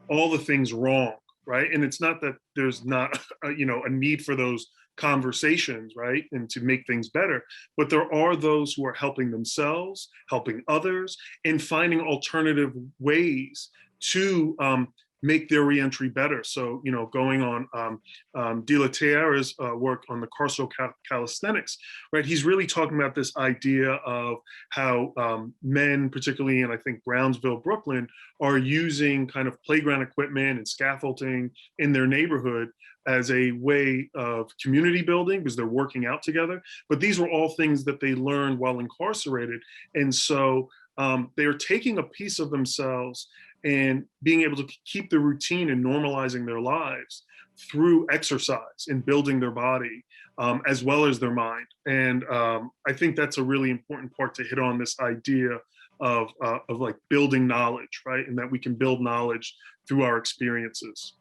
all the things wrong, right? And it's not that there's not a need for those conversations, right, and to make things better, but there are those who are helping themselves, helping others, and finding alternative ways to make their reentry better. So, going on De La Tierra's work on the carceral calisthenics, right? He's really talking about this idea of how men, particularly in, I think, Brownsville, Brooklyn, are using kind of playground equipment and scaffolding in their neighborhood as a way of community building because they're working out together. But these were all things that they learned while incarcerated. And so they are taking a piece of themselves and being able to keep the routine and normalizing their lives through exercise and building their body as well as their mind. And I think that's a really important part to hit on, this idea of like building knowledge, right? And that we can build knowledge through our experiences.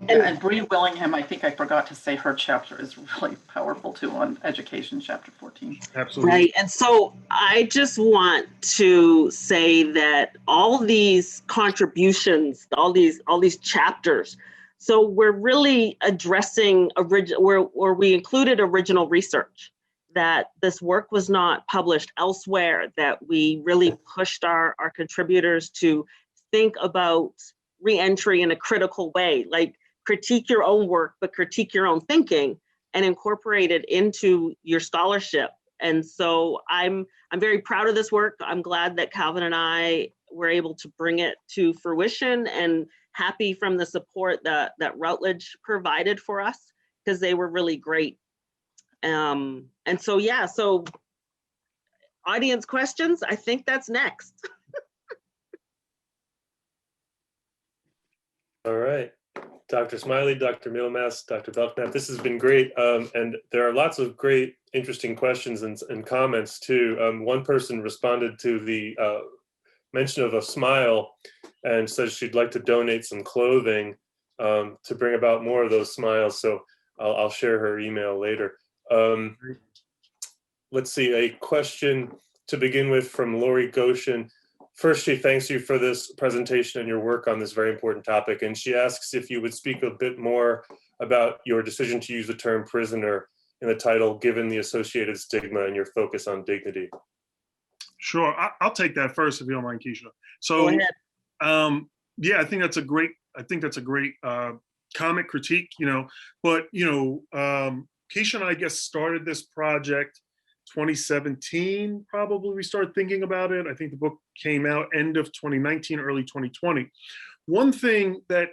And Bree Willingham, I think I forgot to say her chapter is really powerful too on education, chapter 14. Absolutely. Right. And so I just want to say that all these contributions, all these chapters, so we're really addressing where we included original research, that this work was not published elsewhere, that we really pushed our contributors to think about reentry in a critical way, like critique your own work, but critique your own thinking and incorporate it into your scholarship. And so I'm very proud of this work. I'm glad that Calvin and I were able to bring it to fruition, and happy from the support that Routledge provided for us, because they were really great. And so, yeah, so audience questions, I think that's next. All right. Dr. Smiley, Dr. Middlemass, Dr. Belknap, this has been great. And there are lots of great, interesting questions and comments too. One person responded to the mention of a smile and says she'd like to donate some clothing to bring about more of those smiles. So I'll share her email later. Let's see, a question to begin with from Lori Goshen. First, she thanks you for this presentation and your work on this very important topic. And she asks if you would speak a bit more about your decision to use the term prisoner in the title, given the associated stigma and your focus on dignity. Sure, I'll take that first if you don't mind, Keisha. So, Go ahead. yeah, I think that's a great comic critique, but, Keisha and I guess started this project 2017, probably we started thinking about it. I think the book came out end of 2019, early 2020. One thing that,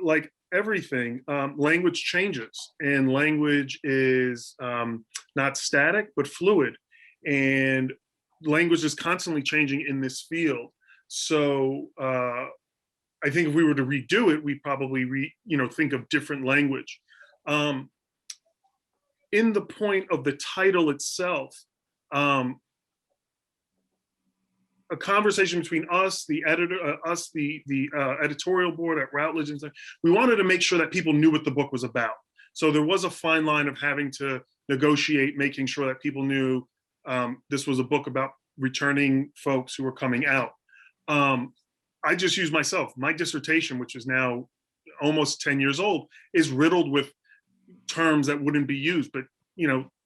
like everything, language changes, and language is not static, but fluid. And language is constantly changing in this field. So I think if we were to redo it, we'd probably think of different language. In the point of the title itself, a conversation between us, the editor, the editorial board at Routledge, and we wanted to make sure that people knew what the book was about. So there was a fine line of having to negotiate, making sure that people knew this was a book about returning folks who were coming out. I just use myself. My dissertation, which is now almost 10 years old, is riddled with terms that wouldn't be used. But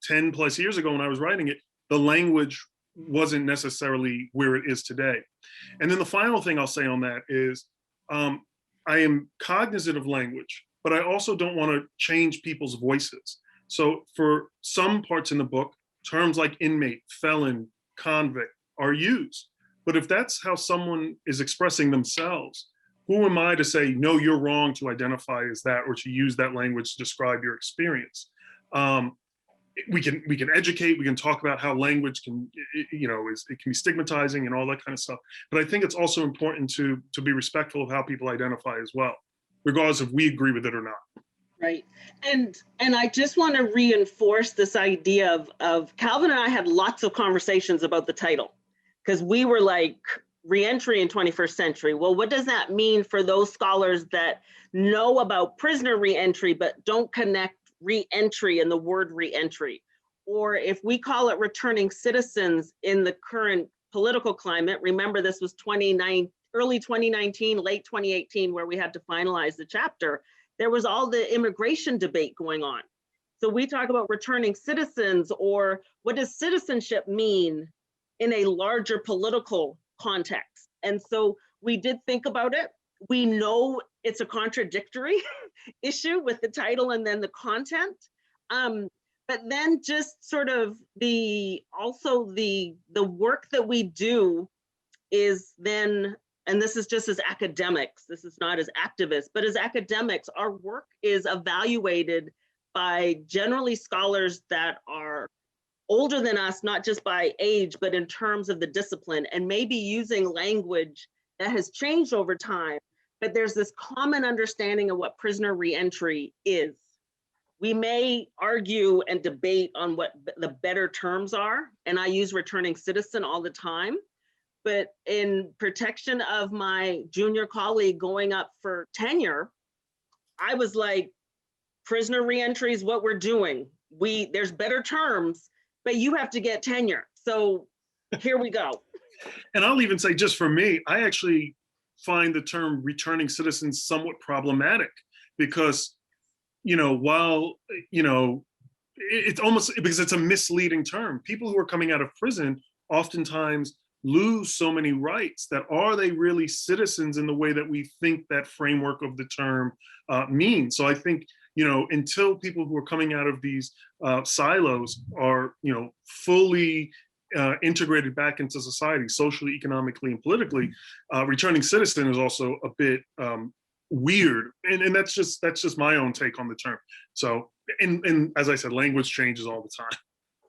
10 plus years ago when I was writing it, the language wasn't necessarily where it is today. And then the final thing I'll say on that is I am cognizant of language, but I also don't want to change people's voices. So for some parts in the book, terms like inmate, felon, convict are used. But if that's how someone is expressing themselves, who am I to say, no, you're wrong to identify as that or to use that language to describe your experience? We can educate, we can talk about how language can, it can be stigmatizing and all that kind of stuff. But I think it's also important to be respectful of how people identify as well, regardless if we agree with it or not. Right. And I just want to reinforce this idea of Calvin and I had lots of conversations about the title, because we were like, reentry in 21st century. Well, what does that mean for those scholars that know about prisoner reentry, but don't connect reentry and the word reentry? Or if we call it returning citizens in the current political climate, remember this was early 2019, late 2018, where we had to finalize the chapter. There was all the immigration debate going on. So we talk about returning citizens, or what does citizenship mean in a larger political context? And so we did think about it. we know it's a contradictory issue with the title and then the content. But then just sort of the work that we do is then, and this is just as academics, this is not as activists, but as academics, our work is evaluated by generally scholars that are older than us, not just by age, but in terms of the discipline, and maybe using language that has changed over time. But there's this common understanding of what prisoner reentry is. We may argue and debate on what the better terms are, and I use returning citizen all the time, but in protection of my junior colleague going up for tenure, I was like, prisoner reentry is what we're doing. There's better terms, but you have to get tenure. So here we go. And I'll even say, just for me, I actually find the term returning citizens somewhat problematic because, while, it's almost because it's a misleading term. People who are coming out of prison oftentimes lose so many rights that are they really citizens in the way that we think that framework of the term means. So I think, until people who are coming out of these silos are, fully integrated back into society, socially, economically, and politically, returning citizen is also a bit weird. And that's just my own take on the term. So, and as I said, language changes all the time.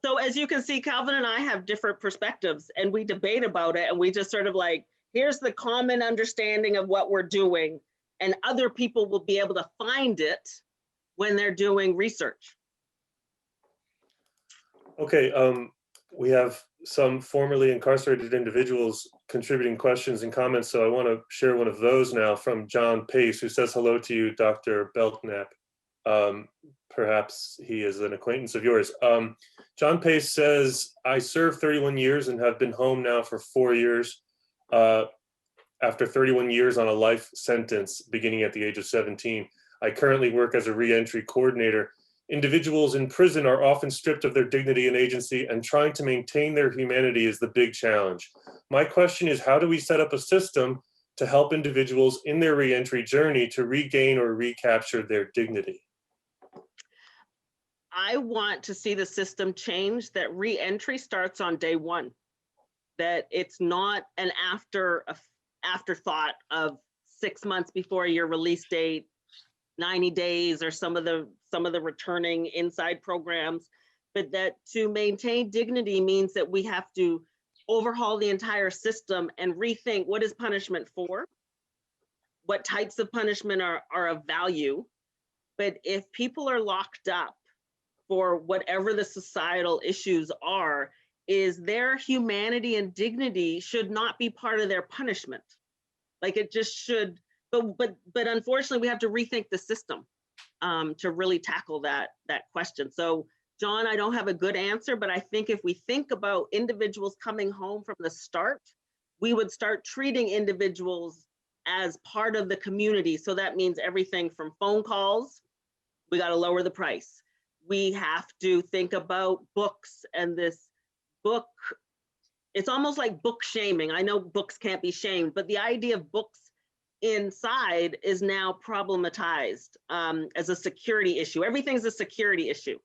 So as you can see, Calvin and I have different perspectives and we debate about it, and we just sort of like, here's the common understanding of what we're doing, and other people will be able to find it when they're doing research. Okay, we have some formerly incarcerated individuals contributing questions and comments, so I want to share one of those now from John Pace, who says hello to you, Dr. Belknap. Perhaps he is an acquaintance of yours. John Pace says, I served 31 years and have been home now for 4 years after 31 years on a life sentence beginning at the age of 17. I currently work as a reentry coordinator. Individuals in prison are often stripped of their dignity and agency, and trying to maintain their humanity is the big challenge. My question is, how do we set up a system to help individuals in their reentry journey to regain or recapture their dignity? I want to see the system change, that reentry starts on day one, that it's not an afterthought of 6 months before your release date, 90 days, or some of the returning inside programs, but that to maintain dignity means that we have to overhaul the entire system and rethink, what is punishment for? What types of punishment are of value? But if people are locked up for whatever the societal issues are, is their humanity and dignity should not be part of their punishment. Like it just should, but unfortunately we have to rethink the system to really tackle that question. So John, I don't have a good answer, but I think if we think about individuals coming home from the start, we would start treating individuals as part of the community. So that means everything from phone calls, we got to lower the price. We have to think about books, and this book, it's almost like book shaming. I know books can't be shamed, but the idea of books inside is now problematized as a security issue. Everything's a security issue.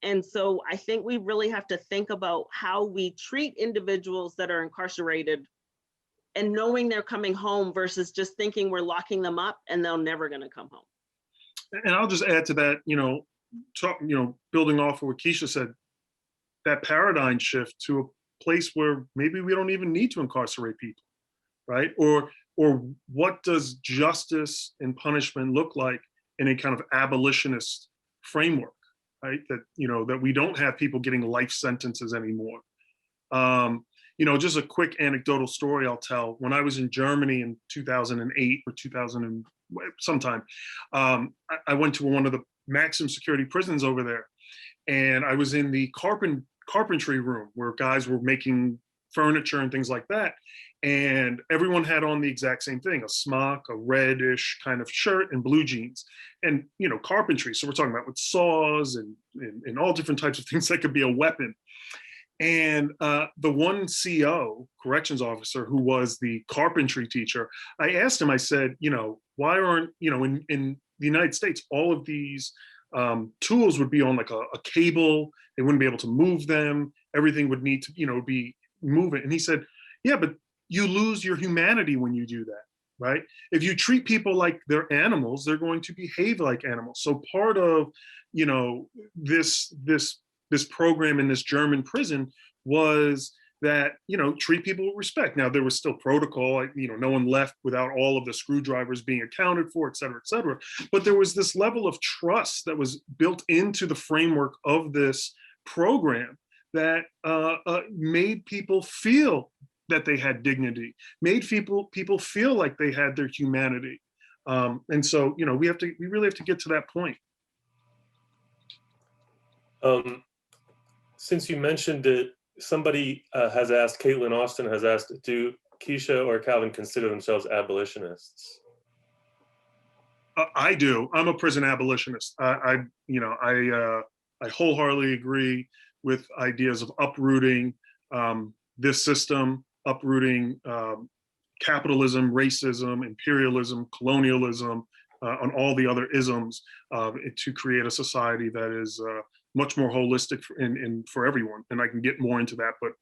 And so I think we really have to think about how we treat individuals that are incarcerated and knowing they're coming home versus just thinking we're locking them up and they're never going to come home. And I'll just add to that, building off of what Keisha said, that paradigm shift to a place where maybe we don't even need to incarcerate people, right? Or what does justice and punishment look like in a kind of abolitionist framework, right? That we don't have people getting life sentences anymore. Just a quick anecdotal story I'll tell. When I was in Germany in 2008 or 2000 and sometime, I went to one of the maximum security prisons over there, and I was in the carpentry room where guys were making furniture and things like that. And everyone had on the exact same thing, a smock, a reddish kind of shirt, and blue jeans. And, carpentry. So we're talking about with saws and all different types of things that could be a weapon. And the one CO, corrections officer, who was the carpentry teacher, I asked him, I said, why aren't, in the United States, all of these tools would be on like a cable, they wouldn't be able to move them, everything would need to, be moving. And he said, yeah, but you lose your humanity when you do that, right? If you treat people like they're animals, they're going to behave like animals. So part of, this program in this German prison was that, treat people with respect. Now, there was still protocol, no one left without all of the screwdrivers being accounted for, et cetera, et cetera. But there was this level of trust that was built into the framework of this program that made people feel that they had dignity, made people feel like they had their humanity. And so, we really have to get to that point. Since you mentioned it, somebody has asked, Caitlin Austin has asked, do Keisha or Calvin consider themselves abolitionists? I do. I'm a prison abolitionist. I wholeheartedly agree with ideas of uprooting this system, uprooting capitalism, racism, imperialism, colonialism, on all the other isms, to create a society that is much more holistic for everyone. And I can get more into that, but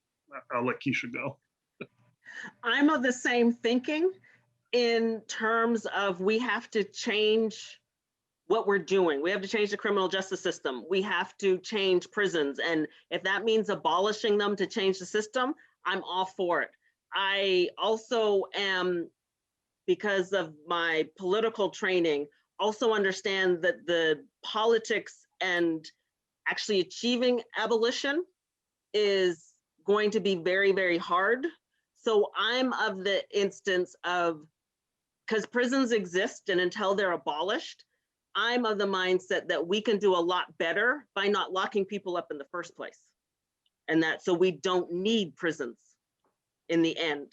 I'll let Keisha go. I'm of the same thinking in terms of we have to change what we're doing. We have to change the criminal justice system. We have to change prisons. And if that means abolishing them to change the system, I'm all for it. I also am, because of my political training, also understand that the politics and actually achieving abolition is going to be very, very hard. So I'm of the instance of, because prisons exist and until they're abolished, I'm of the mindset that we can do a lot better by not locking people up in the first place. And that, so we don't need prisons in the end.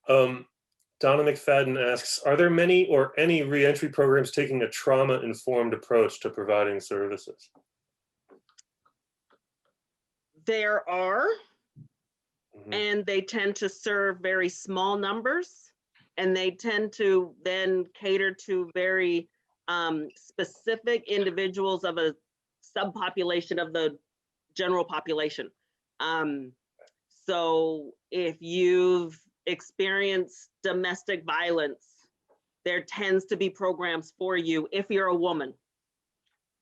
Donna McFadden asks, are there many or any reentry programs taking a trauma-informed approach to providing services? There are, and they tend to serve very small numbers, and they tend to then cater to very specific individuals of a subpopulation of the general population. So if you've experienced domestic violence, there tends to be programs for you if you're a woman,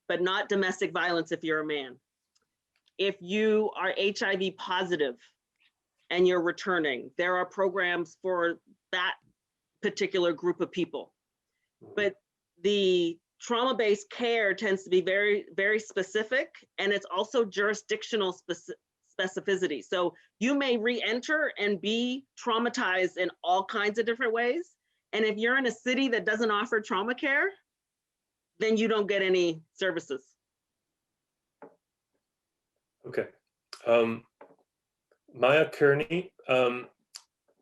but not domestic violence if you're a man. If you are HIV positive and you're returning, there are programs for that particular group of people. But the trauma-based care tends to be very, very specific, and it's also jurisdictional specificity. So you may re-enter and be traumatized in all kinds of different ways. And if you're in a city that doesn't offer trauma care, then you don't get any services. Okay. Maya Kearney,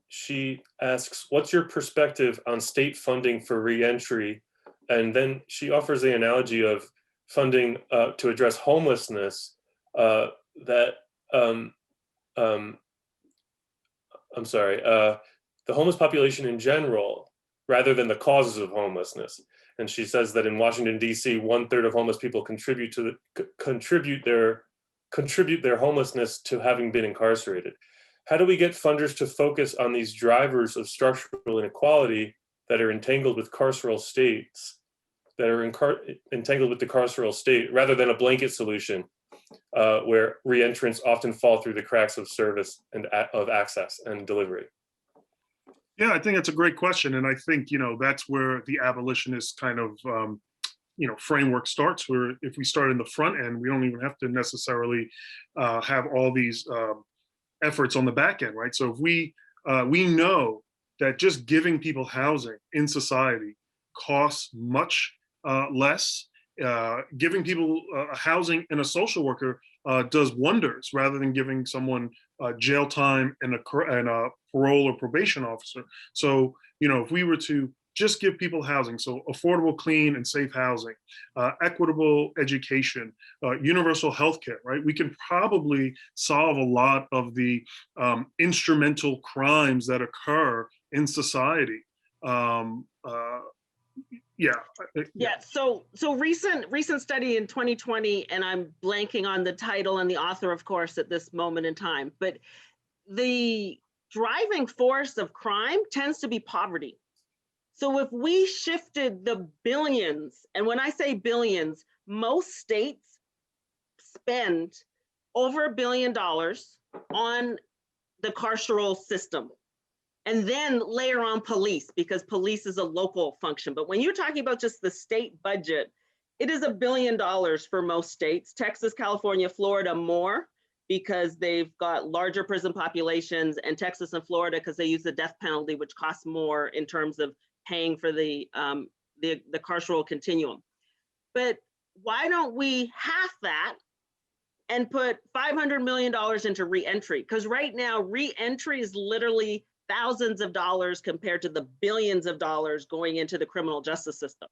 she asks, what's your perspective on state funding for reentry? And then she offers the analogy of funding to address homelessness the homeless population in general, rather than the causes of homelessness. And she says that in Washington, D.C., 1/3 of homeless people contribute their homelessness to having been incarcerated. How do we get funders to focus on these drivers of structural inequality that are entangled with carceral states, entangled with the carceral state, rather than a blanket solution where reentrants often fall through the cracks of service and of access and delivery? Yeah, I think that's a great question. And I think, that's where the abolitionist kind of, framework starts, where if we start in the front end, we don't even have to necessarily have all these efforts on the back end, right? So if we know that just giving people housing in society costs much less. Giving people housing and a social worker does wonders, rather than giving someone jail time and a parole or probation officer. So, if we were to just give people housing. So affordable, clean, and safe housing, equitable education, universal healthcare, right? We can probably solve a lot of the instrumental crimes that occur in society. Yeah. Yeah, so recent study in 2020, and I'm blanking on the title and the author, of course, at this moment in time, but the driving force of crime tends to be poverty. So if we shifted the billions, and when I say billions, most states spend over $1 billion on the carceral system, and then layer on police, because police is a local function. But when you're talking about just the state budget, it is $1 billion for most states. Texas, California, Florida more, because they've got larger prison populations, and Texas and Florida because they use the death penalty, which costs more in terms of paying for the carceral continuum. But why don't we half that and put $500 million into reentry? Because right now, reentry is literally thousands of dollars compared to the billions of dollars going into the criminal justice system.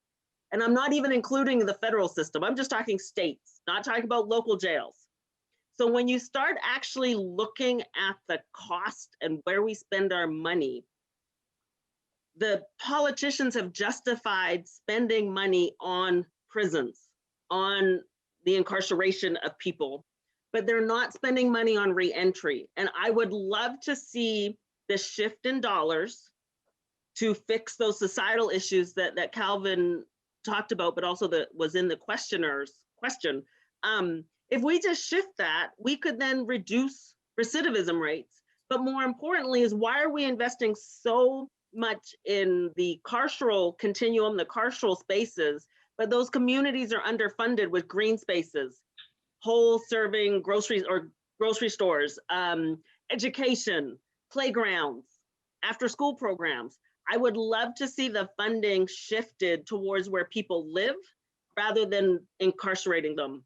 And I'm not even including the federal system. I'm just talking states, not talking about local jails. So when you start actually looking at the cost and where we spend our money, the politicians have justified spending money on prisons, on the incarceration of people, but they're not spending money on reentry. And I would love to see the shift in dollars to fix those societal issues that Calvin talked about, but also that was in the questioner's question. If we just shift that, we could then reduce recidivism rates. But more importantly is, why are we investing so much in the carceral continuum, the carceral spaces, but those communities are underfunded with green spaces, whole serving groceries or grocery stores, education, playgrounds, after school programs. I would love to see the funding shifted towards where people live rather than incarcerating them.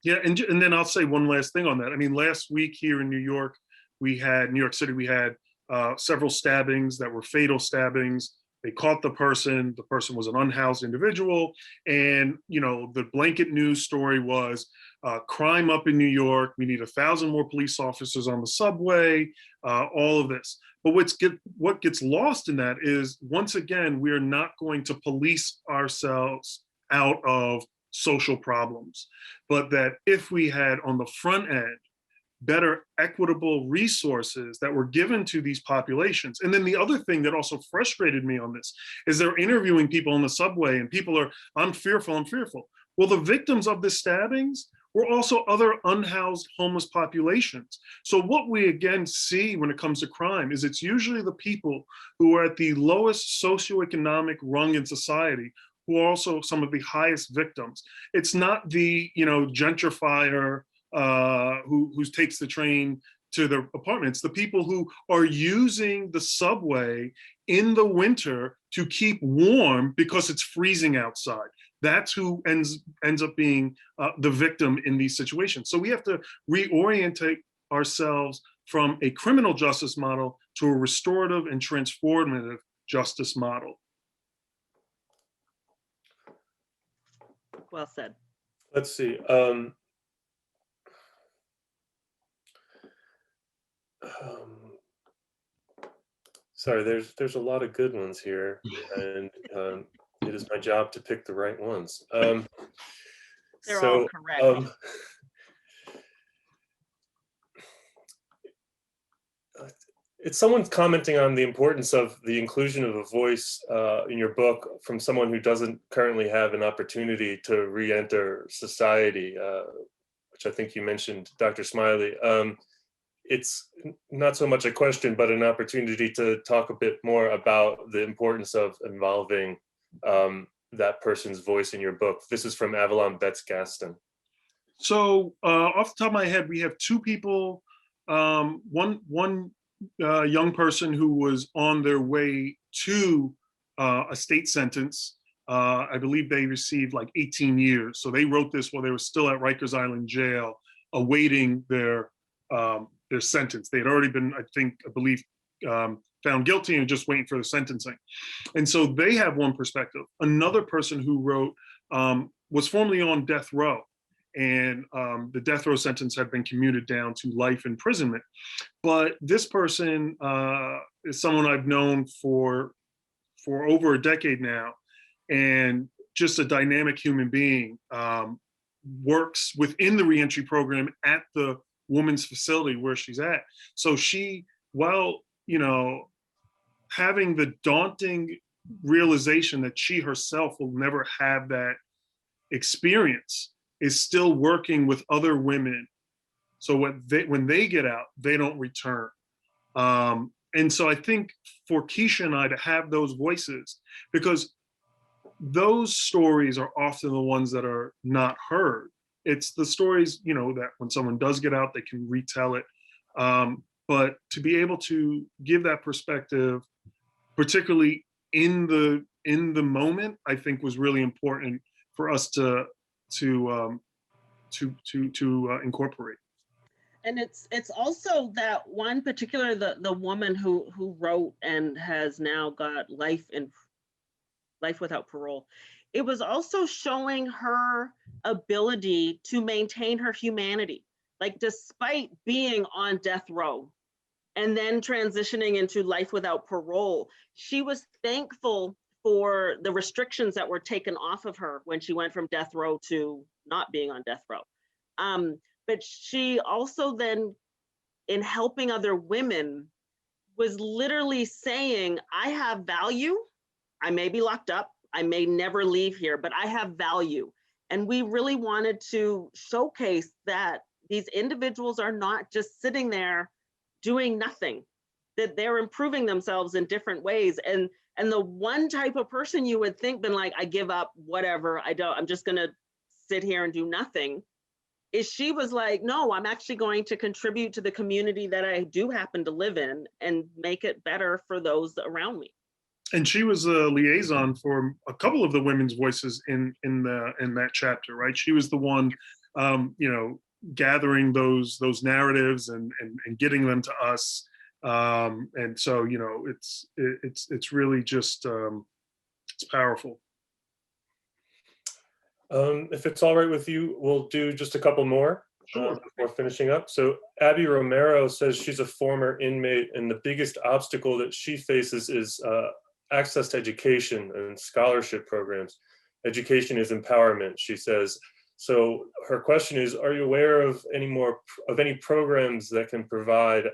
Yeah, and then I'll say one last thing on that. I mean, last week here in New York City, we had several stabbings that were fatal stabbings. They caught the person was an unhoused individual. And, the blanket news story was crime up in New York. We need 1,000 more police officers on the subway, all of this. But what gets lost in that is, once again, we are not going to police ourselves out of social problems, but that if we had on the front end better equitable resources that were given to these populations. And then the other thing that also frustrated me on this is they're interviewing people on the subway and people are, I'm fearful. Well, the victims of the stabbings were also other unhoused homeless populations. So what we again see when it comes to crime is it's usually the people who are at the lowest socioeconomic rung in society who are also some of the highest victims. It's not the gentrifier who takes the train to their apartments, the people who are using the subway in the winter to keep warm because it's freezing outside. That's who ends up being the victim in these situations. So we have to reorientate ourselves from a criminal justice model to a restorative and transformative justice model. Well said. Let's see. Sorry, there's a lot of good ones here, and it is my job to pick the right ones. They're all correct. It's someone commenting on the importance of the inclusion of a voice in your book from someone who doesn't currently have an opportunity to re-enter society, which I think you mentioned, Dr. Smiley. It's not so much a question, but an opportunity to talk a bit more about the importance of involving that person's voice in your book. This is from Avalon Betts Gaston. So off the top of my head, we have two people, one young person who was on their way to a state sentence. I believe they received like 18 years. So they wrote this while they were still at Rikers Island Jail, awaiting their sentence. They had already been, I believe, found guilty and just waiting for the sentencing. And so they have one perspective. Another person who wrote was formerly on death row, and the death row sentence had been commuted down to life imprisonment. But this person is someone I've known for over a decade now, and just a dynamic human being, works within the reentry program at the woman's facility where she's at. So she, while, you know, having the daunting realization that she herself will never have that experience, is still working with other women. So when they get out, they don't return. And so I think for Keisha and I to have those voices, because those stories are often the ones that are not heard. It's the stories, you know, that when someone does get out, they can retell it. But to be able to give that perspective, particularly in the moment, I think was really important for us to incorporate. And it's also that one particular, the woman who wrote and has now got life without parole. It was also showing her ability to maintain her humanity, like despite being on death row and then transitioning into life without parole, she was thankful for the restrictions that were taken off of her when she went from death row to not being on death row. But she also then, in helping other women, was literally saying, I have value. I may be locked up. I may never leave here, but I have value. And we really wanted to showcase that these individuals are not just sitting there doing nothing, that they're improving themselves in different ways. And the one type of person you would think been like, I give up, whatever, I'm just gonna sit here and do nothing, is she was like, no, I'm actually going to contribute to the community that I do happen to live in and make it better for those around me. And she was a liaison for a couple of the women's voices in that chapter, right? She was the one, you know, gathering those narratives and getting them to us. And so, you know, it's really just it's powerful. If it's all right with you, we'll do just a couple more before finishing up. So Abby Romero says she's a former inmate, and the biggest obstacle that she faces is access to education and scholarship programs. Education is empowerment, she says. So her question is, are you aware of any programs that can provide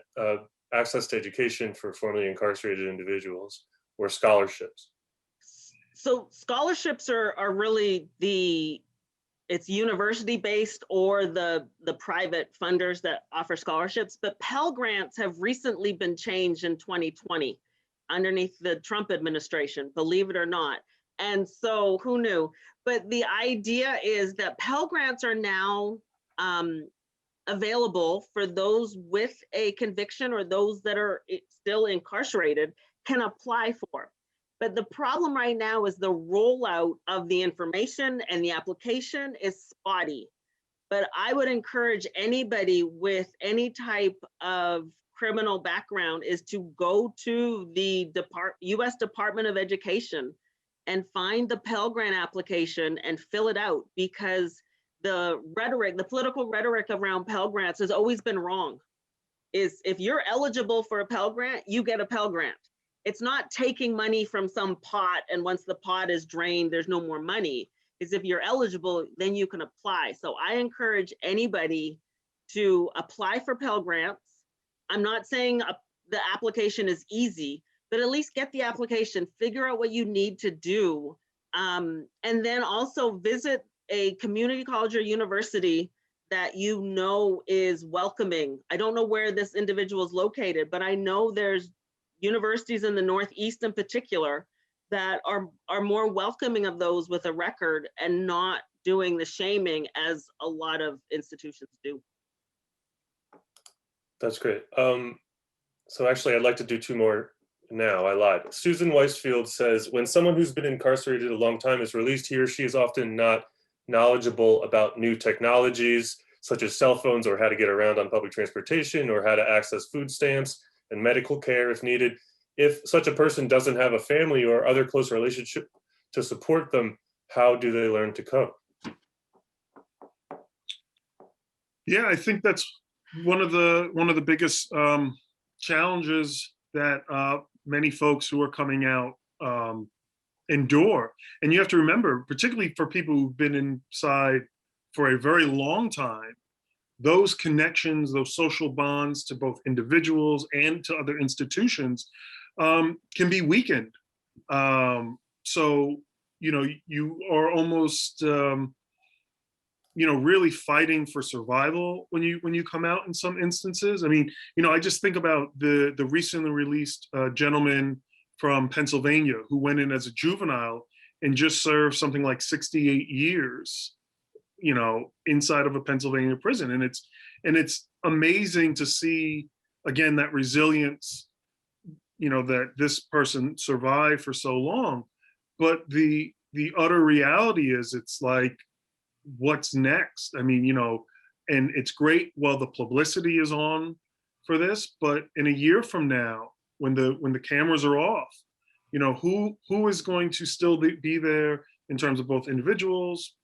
access to education for formerly incarcerated individuals, or scholarships? So scholarships are really it's university based or the private funders that offer scholarships, but Pell Grants have recently been changed in 2020 underneath the Trump administration, believe it or not. And so who knew? But the idea is that Pell Grants are now available for those with a conviction or those that are still incarcerated can apply for. But the problem right now is the rollout of the information and the application is spotty. But I would encourage anybody with any type of criminal background is to go to the US Department of Education and find the Pell Grant application and fill it out, because the political rhetoric around Pell Grants has always been wrong. Is if you're eligible for a Pell Grant, you get a Pell Grant. It's not taking money from some pot, and once the pot is drained, there's no more money. Is if you're eligible, then you can apply. So I encourage anybody to apply for Pell Grants. I'm not saying the application is easy, but at least get the application, figure out what you need to do, and then also visit a community college or university that you know is welcoming. I don't know where this individual is located, but I know there's universities in the Northeast in particular that are more welcoming of those with a record and not doing the shaming as a lot of institutions do. That's great. So actually, I'd like to do two more now. I lied. Susan Weisfield says, when someone who's been incarcerated a long time is released, he or she is often not knowledgeable about new technologies, such as cell phones, or how to get around on public transportation, or how to access food stamps and medical care if needed. if such a person doesn't have a family or other close relationship to support them, how do they learn to cope? Yeah, I think that's one of the biggest challenges that many folks who are coming out endure. And you have to remember, particularly for people who've been inside for a very long time, those connections, those social bonds to both individuals and to other institutions can be weakened. So, you are almost, really fighting for survival when you come out in some instances. I mean, I just think about the recently released gentleman from Pennsylvania who went in as a juvenile and just served something like 68 years, inside of a Pennsylvania prison. And it's amazing to see, again, that resilience, that this person survived for so long. But the utter reality is, it's like, what's next? I mean, and it's great while the publicity is on for this, but in a year from now, when the cameras are off, who is going to still be there in terms of both individuals,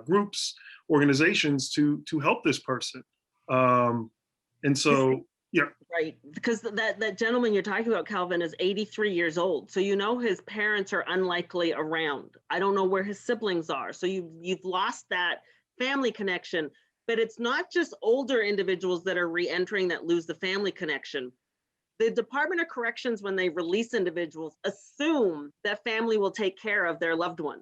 groups, organizations to help this person? And so, yeah. Right, because that gentleman you're talking about, Calvin, is 83 years old. So his parents are unlikely around. I don't know where his siblings are. So you've lost that family connection. But it's not just older individuals that are re-entering that lose the family connection. The Department of Corrections, when they release individuals, assume that family will take care of their loved one.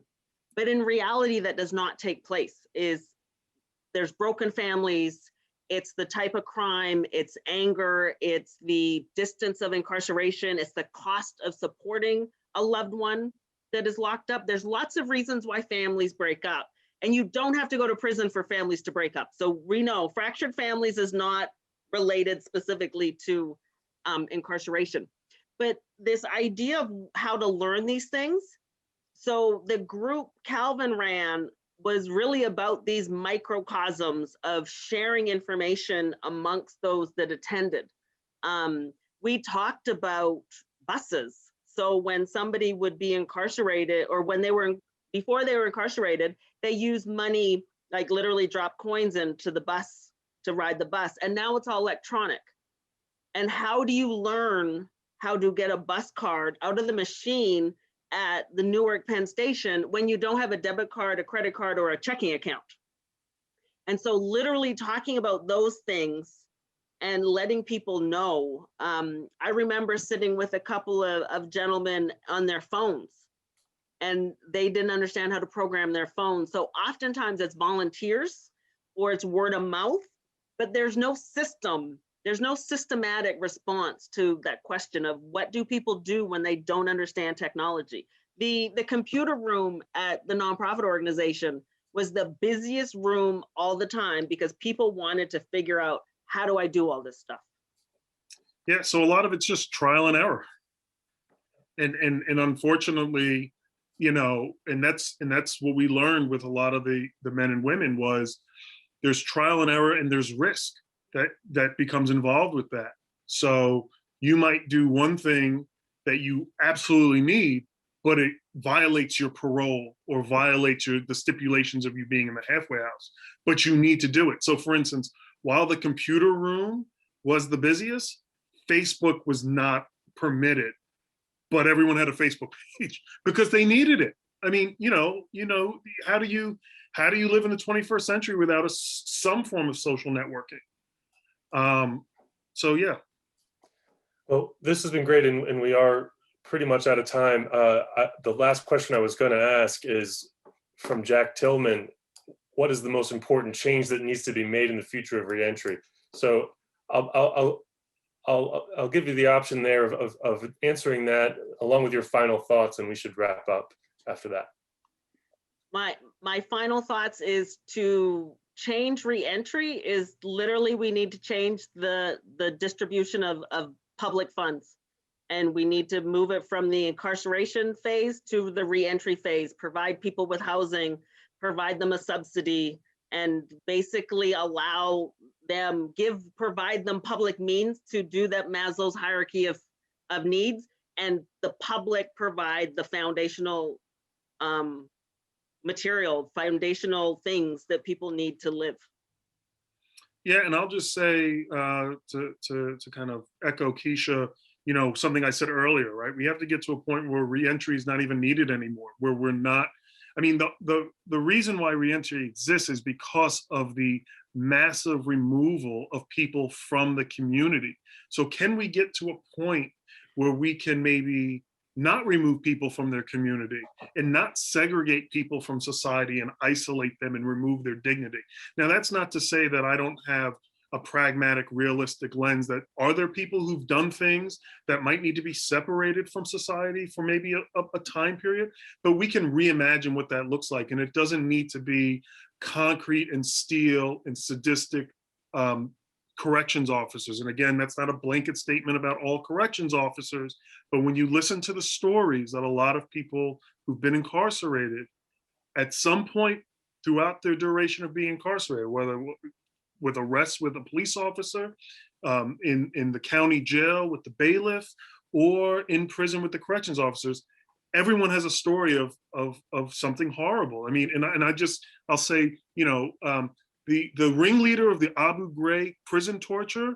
But in reality, that does not take place. There's broken families. It's the type of crime, it's anger, it's the distance of incarceration, it's the cost of supporting a loved one that is locked up. There's lots of reasons why families break up, and you don't have to go to prison for families to break up. So we know fractured families is not related specifically to incarceration, but this idea of how to learn these things. So the group Calvin ran was really about these microcosms of sharing information amongst those that attended. We talked about buses. So when somebody would be incarcerated, or before they were incarcerated, they used money, like literally drop coins into the bus to ride the bus. And now it's all electronic. And how do you learn how to get a bus card out of the machine at the Newark Penn Station when you don't have a debit card, a credit card, or a checking account? And so literally talking about those things and letting people know. I remember sitting with a couple of gentlemen on their phones, and they didn't understand how to program their phones. So oftentimes it's volunteers or it's word of mouth, but there's no system. There's no systematic response to that question of what do people do when they don't understand technology. The computer room at the nonprofit organization was the busiest room all the time because people wanted to figure out, how do I do all this stuff? Yeah, so a lot of it's just trial and error. And unfortunately, and that's what we learned with a lot of the men and women was there's trial and error and there's risk that becomes involved with that. So you might do one thing that you absolutely need, but it violates your parole or violates the stipulations of you being in the halfway house, but you need to do it. So for instance, while the computer room was the busiest, Facebook was not permitted, but everyone had a Facebook page because they needed it. I mean, how do you live in the 21st century without some form of social networking? So yeah. Well, this has been great, and we are pretty much out of time. The last question I was going to ask is from Jack Tillman. What is the most important change that needs to be made in the future of reentry? So I'll give you the option there of answering that along with your final thoughts, and we should wrap up after that. My final thoughts is to change reentry is literally we need to change the distribution of public funds, and we need to move it from the incarceration phase to the reentry phase, provide people with housing, provide them a subsidy, and basically allow them, provide them public means to do that Maslow's hierarchy of needs, and the public provide the foundational material, foundational things that people need to live. Yeah, and I'll just say to kind of echo Keisha, you know, something I said earlier, right? We have to get to a point where reentry is not even needed anymore, where we're not. I mean, the reason why reentry exists is because of the massive removal of people from the community. So can we get to a point where we can maybe not remove people from their community and not segregate people from society and isolate them and remove their dignity? Now, that's not to say that I don't have a pragmatic, realistic lens that are there people who've done things that might need to be separated from society for maybe a time period, but we can reimagine what that looks like. And it doesn't need to be concrete and steel and sadistic corrections officers. And again, that's not a blanket statement about all corrections officers, but when you listen to the stories that a lot of people who've been incarcerated at some point throughout their duration of being incarcerated, whether with arrests with a police officer, in the county jail with the bailiff, or in prison with the corrections officers, everyone has a story of something horrible. I mean, I'll say, you know, the ringleader of the Abu Ghraib prison torture,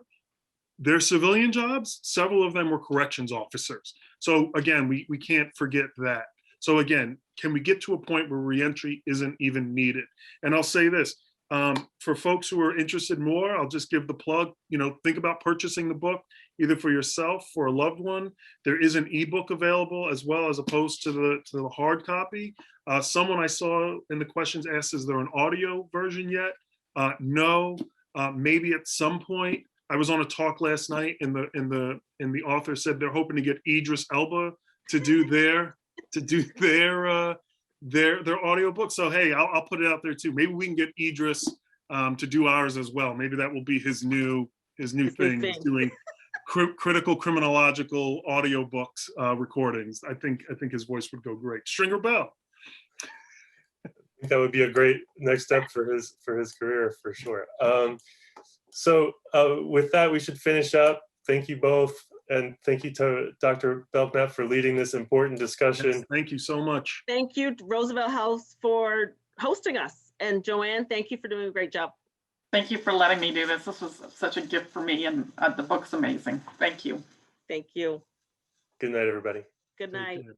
their civilian jobs, several of them were corrections officers. So again, we can't forget that. So again, can we get to a point where reentry isn't even needed? And I'll say this, for folks who are interested more, I'll just give the plug, you know, think about purchasing the book, either for yourself or a loved one. There is an ebook available as well, as opposed to the hard copy. Someone I saw in the questions asked, is there an audio version yet? No, maybe at some point. I was on a talk last night and the author said they're hoping to get Idris Elba to do their audiobook. So hey, I'll put it out there too. Maybe we can get Idris to do ours as well. Maybe that will be his new thing. Is doing critical criminological audiobooks recordings. I think his voice would go great. Stringer Bell. I think that would be a great next step for his career for sure. So with that, we should finish up. Thank you both. And thank you to Dr. Belknap for leading this important discussion. Yes, thank you so much. Thank you, Roosevelt House, for hosting us. And Joanne, thank you for doing a great job. Thank you for letting me do this. This was such a gift for me, and the book's amazing. Thank you. Thank you. Good night, everybody. Good night. Take care.